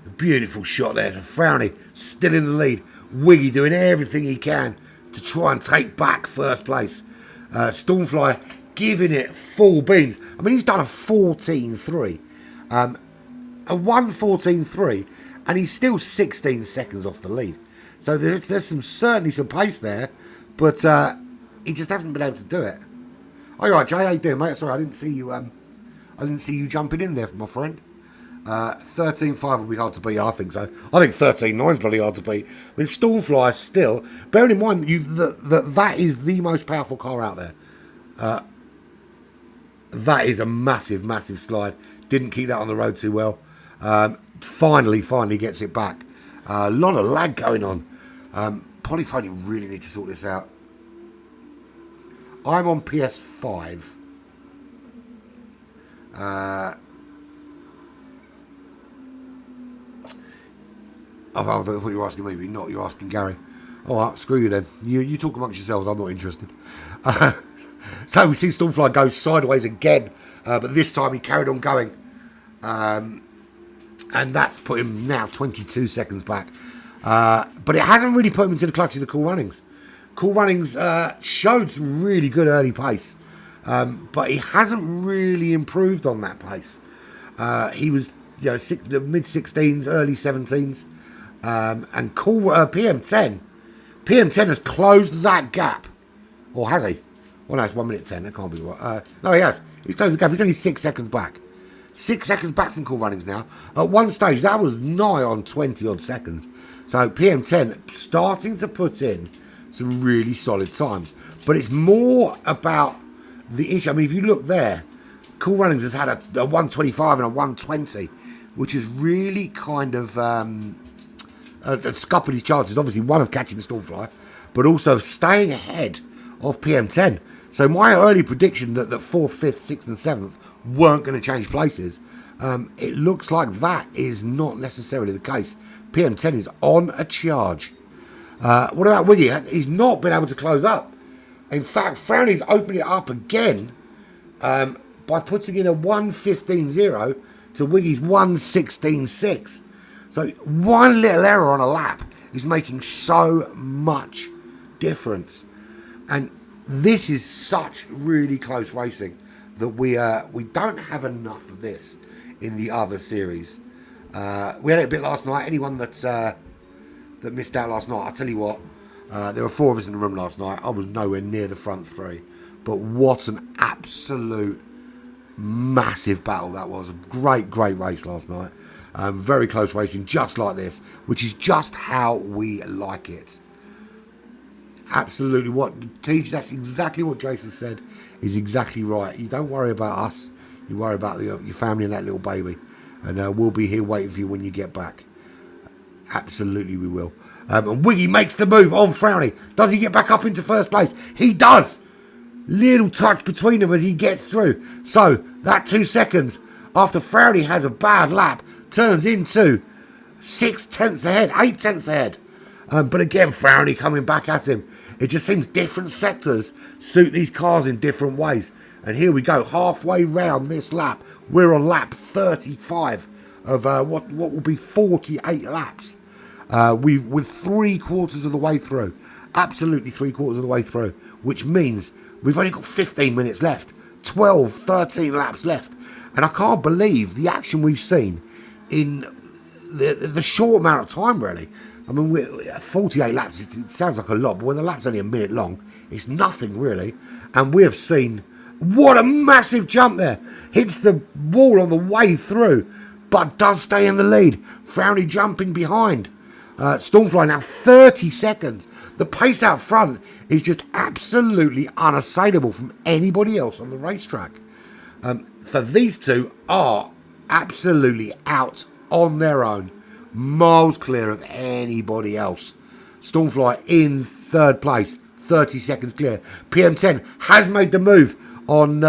A beautiful shot there. So Frowny still in the lead. Wiggy doing everything he can to try and take back first place. Stormfly giving it full beans. I mean, he's done a 14.3. A 1:14.3, and he's still 16 seconds off the lead. So there's certainly some pace there, but he just hasn't been able to do it. Oh, you're right, Jay. How you doing, mate? Sorry, I didn't see you. I didn't see you jumping in there, my friend. 13.5 will be hard to beat. I think so. I think 13.9 is bloody hard to beat. I mean, Stormfly still. Bearing in mind that is the most powerful car out there. That is a massive slide. Didn't keep that on the road too well. Finally gets it back. A lot of lag going on. Polyphony really need to sort this out. I'm on PS5. I thought you were asking me, but not. You're asking Gary. All right, screw you then. You talk amongst yourselves. I'm not interested. So we see Stormfly go sideways again, but this time he carried on going. And that's put him now 22 seconds back. But it hasn't really put him into the clutches of Cool Runnings. Cool Runnings showed some really good early pace, but he hasn't really improved on that pace. He was, the mid 16s, early 17s, and Cool PM10 has closed that gap, or has he? Well, no, it's 1 minute 10. That can't be right. No, he has. He's closed the gap. He's only 6 seconds back. 6 seconds back from Cool Runnings now. At one stage, that was nigh on 20 odd seconds. So PM10 starting to put in some really solid times. But it's more about the issue. I mean, if you look there, Cool Runnings has had a 125 and a 120, which is really kind of scuppered his chances. Obviously, one of catching the Stormfly, but also of staying ahead of PM10. So my early prediction that 4th, 5th, 6th and 7th weren't going to change places, it looks like that is not necessarily the case. PM10 is on a charge. What about Wiggy? He's not been able to close up. In fact, Frowny's opened it up again by putting in a 1:15.0 to Wiggy's 1:16.6. So one little error on a lap is making so much difference. And this is such really close racing that we don't have enough of this in the other series. We had it a bit last night. Anyone that missed out last night, I'll tell you what, there were 4 of us in the room last night. I was nowhere near the front 3. But what an absolute massive battle that was. A great race last night. Very close racing, just like this, which is just how we like it. Absolutely, that's exactly what Jason said is exactly right. You don't worry about us, you worry about your family and that little baby, and we'll be here waiting for you when you get back. Absolutely we will. And Wiggy makes the move on Frowny. Does he get back up into first place? He does. Little touch between them as he gets through. So that 2 seconds after Frowny has a bad lap turns into 6 tenths ahead, 8 tenths ahead. But again, Frowny coming back at him. It just seems different sectors suit these cars in different ways. And here we go, halfway round this lap. We're on lap 35 of what will be 48 laps. We're 3/4 of the way through. Absolutely 3/4 of the way through. Which means we've only got 15 minutes left. 12, 13 laps left. And I can't believe the action we've seen in the short amount of time, really. I mean, 48 laps, it sounds like a lot, but when the lap's only a minute long, it's nothing, really. And we have seen, what a massive jump there. Hits the wall on the way through, but does stay in the lead. Frowny jumping behind. Stormfly now 30 seconds. The pace out front is just absolutely unassailable from anybody else on the racetrack. So these two are absolutely out on their own. Miles clear of anybody else. Stormfly in 3rd place, 30 seconds clear. PM10 has made the move on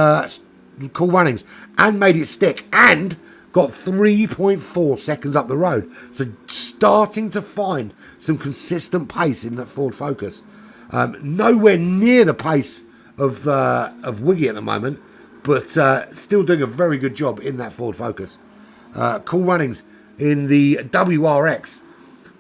Cool Runnings and made it stick and got 3.4 seconds up the road. So starting to find some consistent pace in that Ford Focus. Nowhere near the pace of Wiggy at the moment, but still doing a very good job in that Ford Focus. Cool Runnings in the WRX,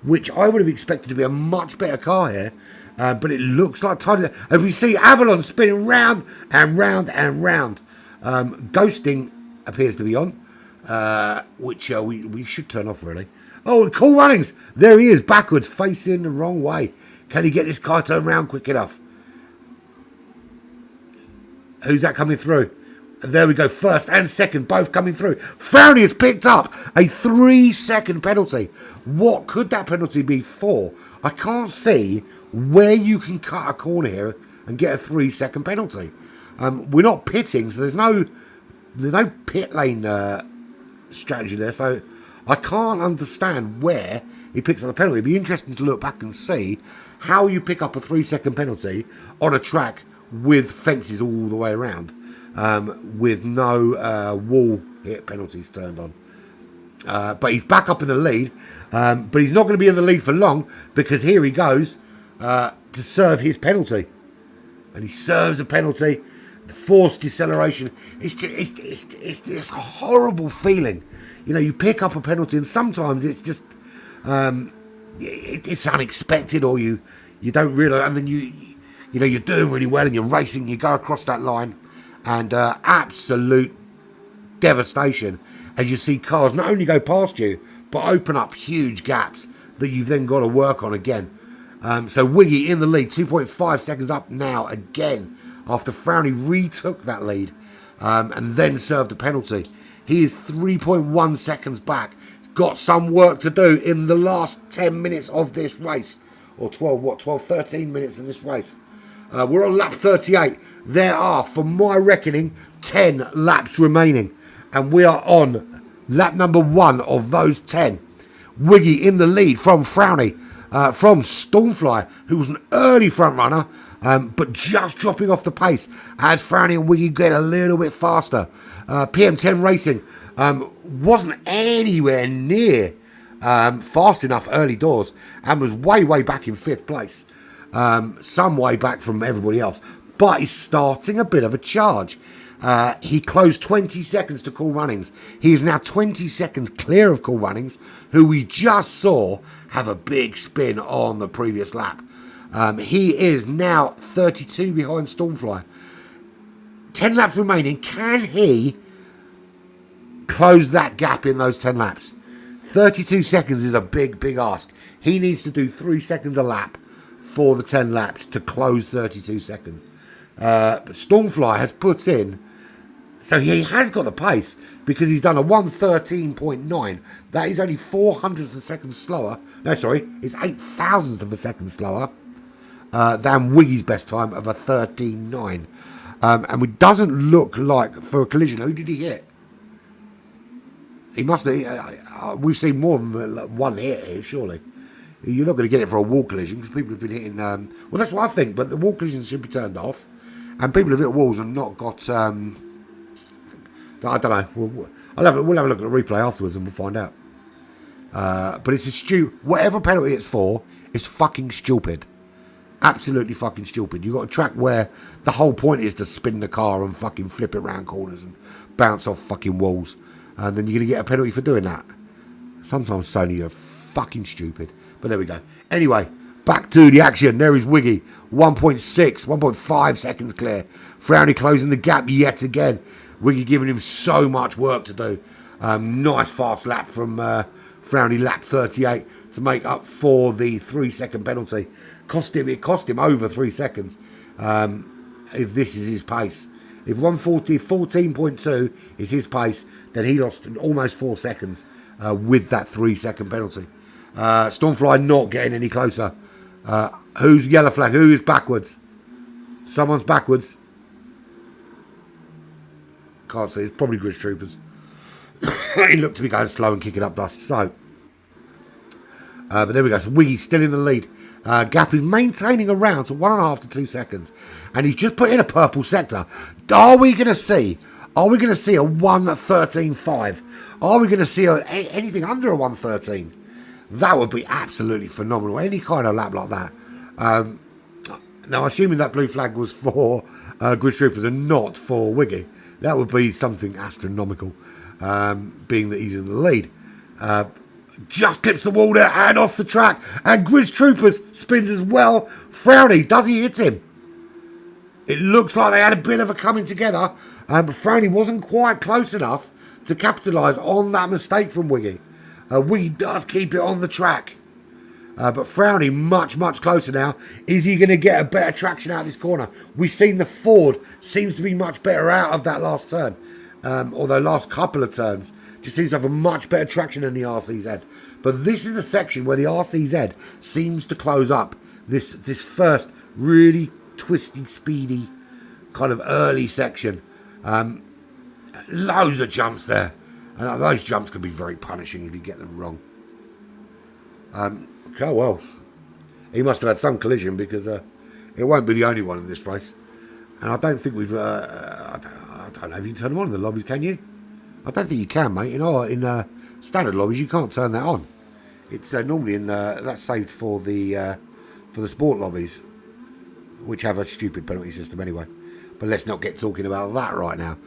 which I would have expected to be a much better car here, but it looks like time. And we see Avalon spinning round and round and round. Ghosting appears to be on, which we should turn off, really. Oh, and Cool Runnings, there he is, backwards, facing the wrong way. Can he get this car turned around quick enough? Who's that coming through? There we go, 1st and 2nd both coming through. Frowny has picked up a 3-second penalty. What could that penalty be for? I can't see where you can cut a corner here and get a 3-second penalty. We're not pitting, so there's no pit lane strategy there. So I can't understand where he picks up the penalty. It'd be interesting to look back and see how you pick up a 3-second penalty on a track with fences all the way around. With no wall hit penalties turned on. But he's back up in the lead. But he's not going to be in the lead for long because here he goes to serve his penalty. And he serves a penalty. The forced deceleration. It's a horrible feeling. You know, you pick up a penalty and sometimes it's just it's unexpected, or you don't realise, and then you know you're doing really well and you're racing, you go across that line. And absolute devastation as you see cars not only go past you, but open up huge gaps that you've then got to work on again. So Wiggy in the lead, 2.5 seconds up now again. after Frowny retook that lead and then served a penalty. He is 3.1 seconds back. He's got some work to do in the last 10 minutes of this race. Or 13 minutes of this race. We're on lap 38. There are, for my reckoning, 10 laps remaining. And we are on lap number 1 of those 10. Wiggy in the lead from Frowny, from Stormfly, who was an early front runner, but just dropping off the pace as Frowny and Wiggy get a little bit faster. PM10 Racing wasn't anywhere near fast enough early doors and was way back in 5th place, some way back from everybody else, but he's starting a bit of a charge. He closed 20 seconds to Cool Runnings. He is now 20 seconds clear of Cool Runnings, who we just saw have a big spin on the previous lap. He is now 32 behind Stormfly. 10 laps remaining. Can he close that gap in those 10 laps? 32 seconds is a big ask. He needs to do 3 seconds a lap for the 10 laps to close 32 seconds. But Stormfly has put in, so he has got the pace because he's done a 1:13.9. That is only 0.04 of a second slower. No, sorry, it's 0.08 of a second slower than Wiggy's best time of a 13.9. And it doesn't look like, for a collision, who did he hit? He must have. We've seen more than one hit here, surely. You're not going to get it for a wall collision because people have been hitting. Well, that's what I think. But the wall collisions should be turned off, and people have hit walls and not got. I don't know. We'll have a look at the replay afterwards and we'll find out. But it's whatever penalty it's for is fucking stupid. Absolutely fucking stupid. You've got a track where the whole point is to spin the car and fucking flip it round corners and bounce off fucking walls. And then you're going to get a penalty for doing that. Sometimes Sony are fucking stupid. But there we go. Anyway, back to the action. There is Wiggy. 1.5 seconds clear. Frowny closing the gap yet again. Wiggy giving him so much work to do. Nice fast lap from Frowny, lap 38, to make up for the 3 second penalty. It cost him over 3 seconds. If this is his pace. If 14.2 is his pace, then he lost almost 4 seconds with that 3 second penalty. Stormfly not getting any closer. Who's yellow flag? Who's backwards? Someone's backwards. Can't see. It's probably Grid Troopers. He looked to be going slow and kicking up dust. So, but there we go. So Wiggy's still in the lead. Gap is maintaining around to 1.5 to 2 seconds, and he's just put in a purple sector. Are we going to see a 1:13.5? Are we going to see anything under a 1:13? That would be absolutely phenomenal. Any kind of lap like that. Now, assuming that blue flag was for Grid Troopers and not for Wiggy, that would be something astronomical, being that he's in the lead. Just clips the wall there and off the track, and Grid Troopers spins as well. Frowny, does he hit him? It looks like they had a bit of a coming together, but Frowny wasn't quite close enough to capitalise on that mistake from Wiggy. Wiggy does keep it on the track, but Frowny much closer now. Is he going to get a better traction out of this corner? We've seen the Ford seems to be much better out of that last turn, or the last couple of turns. Just seems to have a much better traction than the RCZ. But this is the section where the RCZ seems to close up. This first really twisty, speedy, kind of early section. Loads of jumps there. And those jumps can be very punishing if you get them wrong. Okay, well, he must have had some collision because it won't be the only one in this race. And I don't think we've... I don't know if you can turn them on in the lobbies, can you? I don't think you can, mate. In standard lobbies, you can't turn that on. It's normally that's saved for the sport lobbies, which have a stupid penalty system anyway. But let's not get talking about that right now.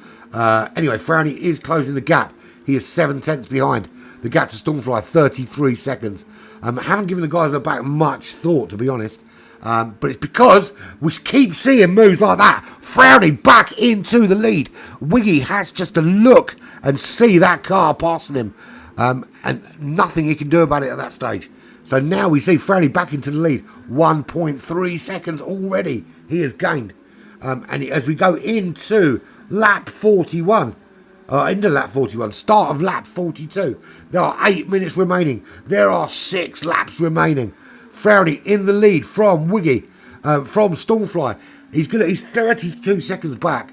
Anyway, Frowny is closing the gap. He is 7 tenths behind. The gap to Stormfly, 33 seconds. Haven't given the guys in the back much thought, to be honest. But it's because we keep seeing moves like that. Frowny back into the lead. Wiggy has just to look and see that car passing him. And nothing he can do about it at that stage. So now we see Frowny back into the lead. 1.3 seconds already he has gained. As we go into lap 41, start of lap 42, there are 8 minutes remaining. There are 6 laps remaining. Frowney in the lead from Wiggy, from Stormfly. He's 32 seconds back.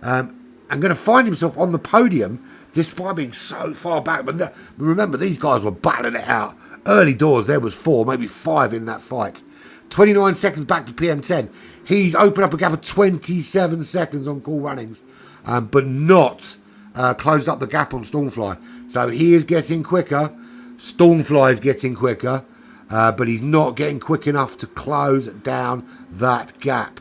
And going to find himself on the podium despite being so far back. But remember, these guys were battling it out. Early doors, there was 4, maybe 5 in that fight. 29 seconds back to PM10. He's opened up a gap of 27 seconds on Cool Runnings, but not closed up the gap on Stormfly. So he is getting quicker. Stormfly is getting quicker, but he's not getting quick enough to close down that gap.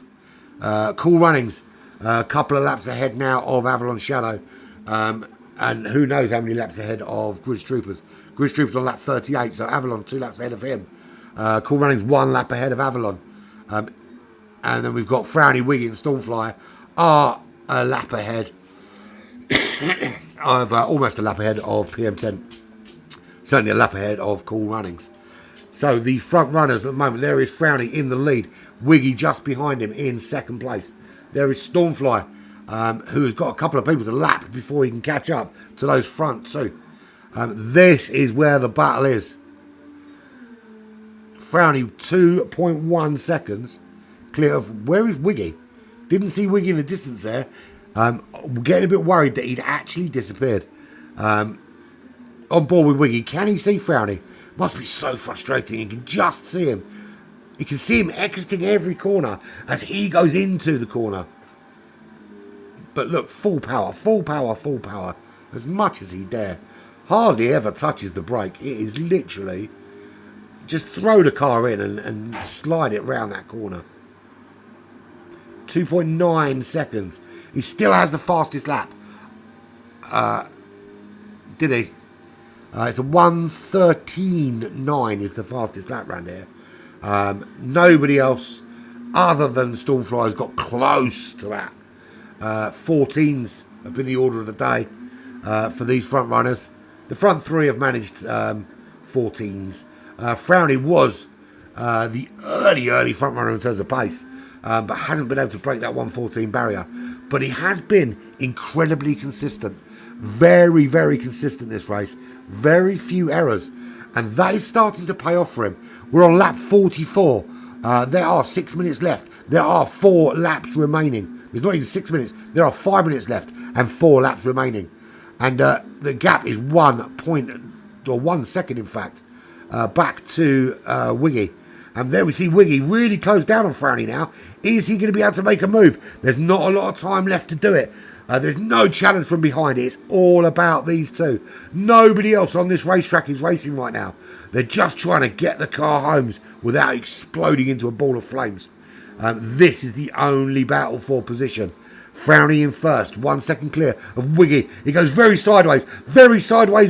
Cool Runnings, a couple of laps ahead now of Avalon Shadow, and who knows how many laps ahead of Grizz Troopers. Grizz Troopers on lap 38, so Avalon 2 laps ahead of him. Cool Runnings 1 lap ahead of Avalon. And then we've got Frowny, Wiggy and Stormfly are a lap ahead of, almost a lap ahead of PM10. Certainly a lap ahead of Cool Runnings. So the front runners at the moment, there is Frowny in the lead. Wiggy just behind him in second place. There is Stormfly, who has got a couple of people to lap before he can catch up to those front two. This is where the battle is. Frowny 2.1 seconds clear of. Where is Wiggy? Didn't see Wiggy in the distance there. Getting a bit worried that he'd actually disappeared. On board with Wiggy. Can he see Frowny? Must be so frustrating. You can just see him. You can see him exiting every corner as he goes into the corner. But look, full power, full power, full power. As much as he dare. Hardly ever touches the brake. It is literally just throw the car in and slide it round that corner. 2.9 seconds. He still has the fastest lap. Did he? It's a 1:13.9 is the fastest lap round here. Nobody else other than Stormfly has got close to that. 14s have been the order of the day for these front runners. The front three have managed 14s. Frowny was the early front runner in terms of pace, but hasn't been able to break that 1:14 barrier. But he has been incredibly consistent. Very, very consistent this race. Very few errors. And that is starting to pay off for him. We're on lap 44. There are 6 minutes left. There are 4 laps remaining. There's not even 6 minutes. There are 5 minutes left and 4 laps remaining. And the gap is 1 second, in fact, back to Wiggy. And there we see Wiggy really close down on Frowny now. Is he going to be able to make a move? There's not a lot of time left to do it. There's no challenge from behind. It's all about these two. Nobody else on this racetrack is racing right now. They're just trying to get the car homes without exploding into a ball of flames. This is the only battle for position. Frowny in first, 1 second clear of Wiggy. He goes very sideways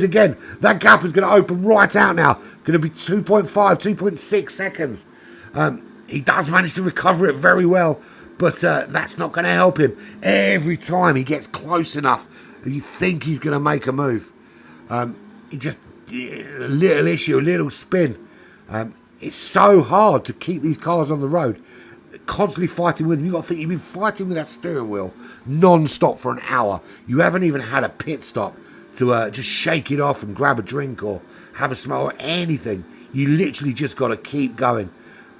again. That gap is going to open right out now. Going to be 2.5, 2.6 seconds. He does manage to recover it very well, but that's not going to help him. Every time he gets close enough, you think he's going to make a move. He just, a little issue, a little spin. It's so hard to keep these cars on the road. Constantly fighting with them. You've got to think, you've been fighting with that steering wheel non-stop for an hour. You haven't even had a pit stop to just shake it off and grab a drink or have a smoke or anything. You literally just got to keep going.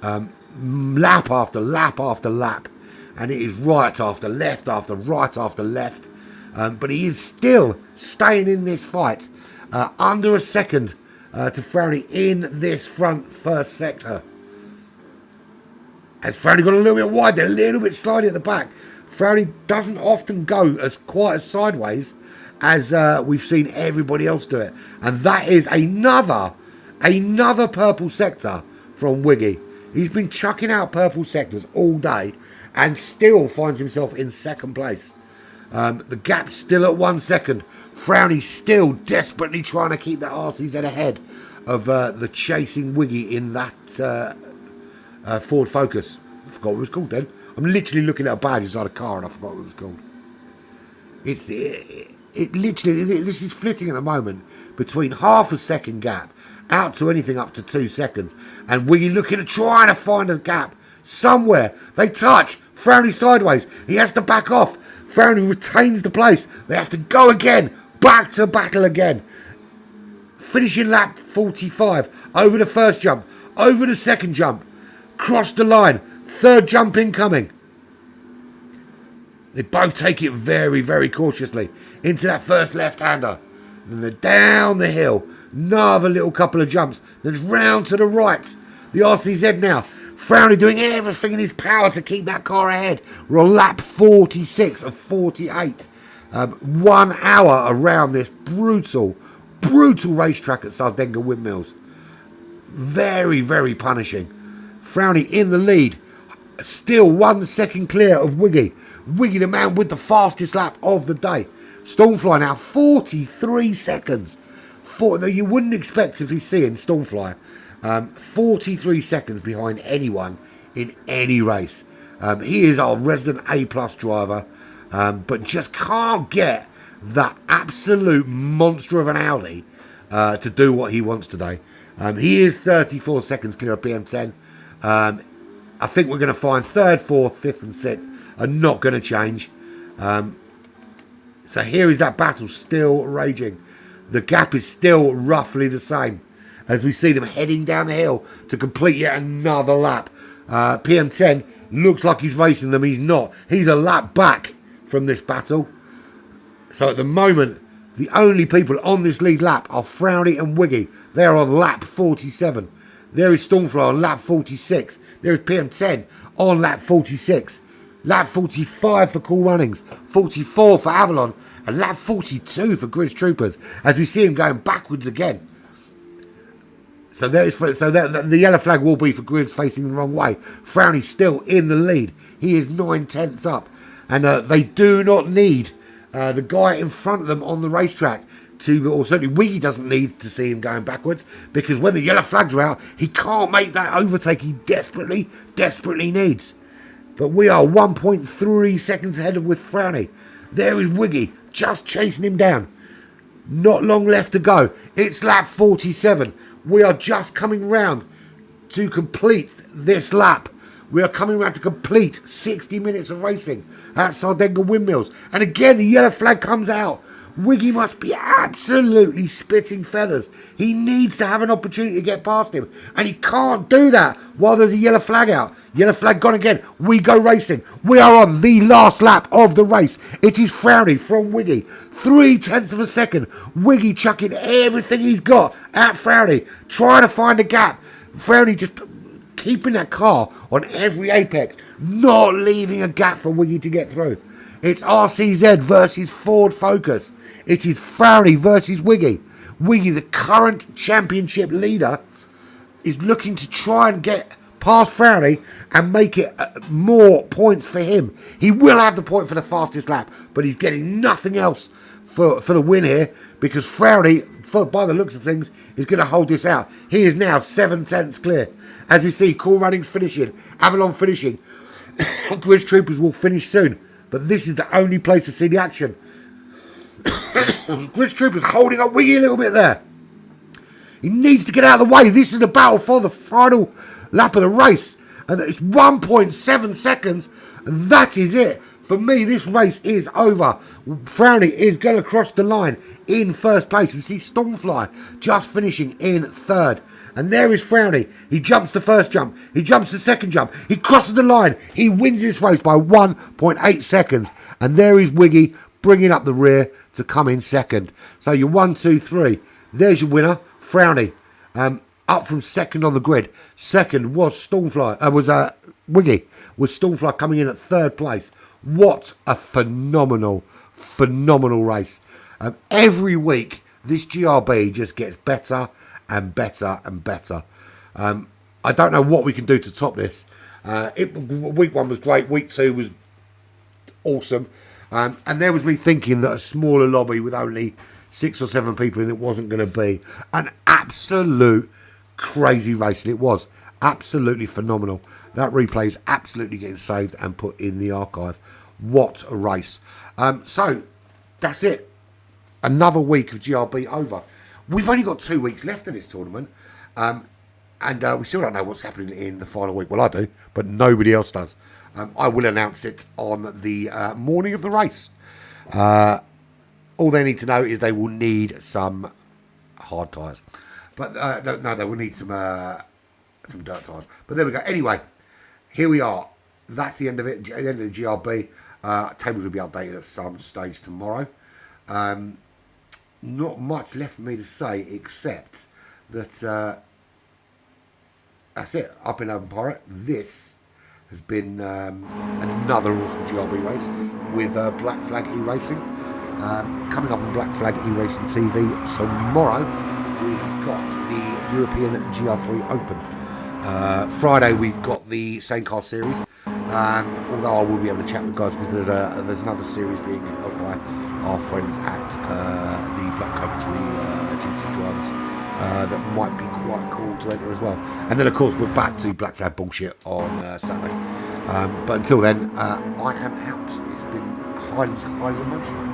Lap after lap after lap. And it is right after left after right after left. But he is still staying in this fight. Under a second to Frowny in this front first sector. As Frowny got a little bit wide there, a little bit slidey at the back. Frowny doesn't often go quite as sideways as we've seen everybody else do it. And that is another purple sector from Wiggy. He's been chucking out purple sectors all day and still finds himself in second place. The gap's still at 1 second. Frowny still desperately trying to keep that RCZ ahead of the chasing Wiggy in that Ford Focus. I forgot what it was called then. I'm literally looking at a badge inside a car and I forgot what it was called. It literally, this is flitting at the moment between half a second gap out to anything up to 2 seconds. And Wiggy looking at trying to find a gap somewhere. They touch. Frowney sideways. He has to back off. Frowney retains the place. They have to go again. Back to battle again. Finishing lap 45. Over the first jump. Over the second jump. Cross the line. Third jump incoming. They both take it very, very cautiously into that first left-hander. Then they're down the hill. Another little couple of jumps. Then it's round to the right. The RCZ now. Frowney doing everything in his power to keep that car ahead. We're on lap 46 of 48. 1 hour around this brutal racetrack at Sardegna Windmills. Very, very punishing. Frowney in the lead. Still 1 second clear of Wiggy. Wiggy, the man with the fastest lap of the day. Stormfly now 43 seconds. You wouldn't expect to be seeing Stormfly 43 seconds behind anyone in any race. He is our resident A+ driver, but just can't get that absolute monster of an Audi to do what he wants today. He is 34 seconds clear of BM10. I think we're going to find 3rd, 4th, 5th and 6th are not going to change. So here is that battle still raging. The gap is still roughly the same as we see them heading down the hill to complete yet another lap. PM10 looks like he's racing them. He's not. He's a lap back from this battle. So at the moment, the only people on this lead lap are Frowney and Wiggy. They're on lap 47. There is Stormfly on lap 46. There is PM10 on lap 46. Lap 45 for Cool Runnings. 44 for Avalon. And lap 42 for Grizz Troopers. As we see him going backwards again. So the yellow flag will be for Grizz facing the wrong way. Frowney still in the lead. He is 9/10 up. And they do not need the guy in front of them on the racetrack to, or certainly Wiggy doesn't need to see him going backwards, because when the yellow flags are out, he can't make that overtake he desperately needs. But we are 1.3 seconds ahead with Frowney. There is Wiggy just chasing him down. Not long left to go. It's lap 47. We are just coming round to complete this lap. We are coming round to complete 60 minutes of racing at Sardegna Windmills. And again, the yellow flag comes out. Wiggy must be absolutely spitting feathers. He needs to have an opportunity to get past him. And he can't do that while there's a yellow flag out. Yellow flag gone again. We go racing. We are on the last lap of the race. It is Frowney from Wiggy. 0.3 of a second. Wiggy chucking everything he's got at Frowney. Trying to find a gap. Frowney just keeping that car on every apex. Not leaving a gap for Wiggy to get through. It's RCZ versus Ford Focus. It is Frowney versus Wiggy. Wiggy, the current championship leader, is looking to try and get past Frowney and make it more points for him. He will have the point for the fastest lap, but he's getting nothing else for the win here, because Frowney, by the looks of things, is going to hold this out. He is now 7/10 clear. As we see, Cool Runnings finishing, Avalon finishing. Grizz Troopers will finish soon, but this is the only place to see the action. Grizz Troopers holding up Wiggy a little bit there. He needs to get out of the way. This is the battle for the final lap of the race. And it's 1.7 seconds. And that is it. For me, this race is over. Frowney is going to cross the line in first place. We see Stormfly just finishing in third. And there is Frowney. He jumps the first jump. He jumps the second jump. He crosses the line. He wins this race by 1.8 seconds. And there is Wiggy bringing up the rear to come in second. So you're 1, 2, 3. There's your winner, Frowney. Up from second on the grid. Second was Wiggy, with Stormfly coming in at third place. What a phenomenal race. Every week, this GRB just gets better and better and better. I don't know what we can do to top this. Week 1 was great. Week 2 was awesome. And there was me thinking that a smaller lobby with only 6 or 7 people in it wasn't going to be an absolute crazy race. And it was absolutely phenomenal. That replay is absolutely getting saved and put in the archive. What a race. So that's it. Another week of GRB over. We've only got 2 weeks left in this tournament. And we still don't know what's happening in the final week. Well, I do, but nobody else does. I will announce it on the morning of the race. All they need to know is they will need some hard tyres. But no, they will need some dirt tyres. But there we go. Anyway, here we are. That's the end of it. The end of the GRB. Tables will be updated at some stage tomorrow. Not much left for me to say except that that's it. I've been Open Pirate. This has been another awesome GRB race with Black Flag E-Racing. Coming up on Black Flag E-Racing TV tomorrow, we've got the European GR3 Open. Friday, we've got the Same Car Series. Although I will be able to chat with guys because there's another series being held by our friends at the Black Country GT drivers. That might be quite cool to enter as well. And then, of course, we're back to Black Flag bullshit on Saturday. But until then, I am out. It's been highly, highly emotional.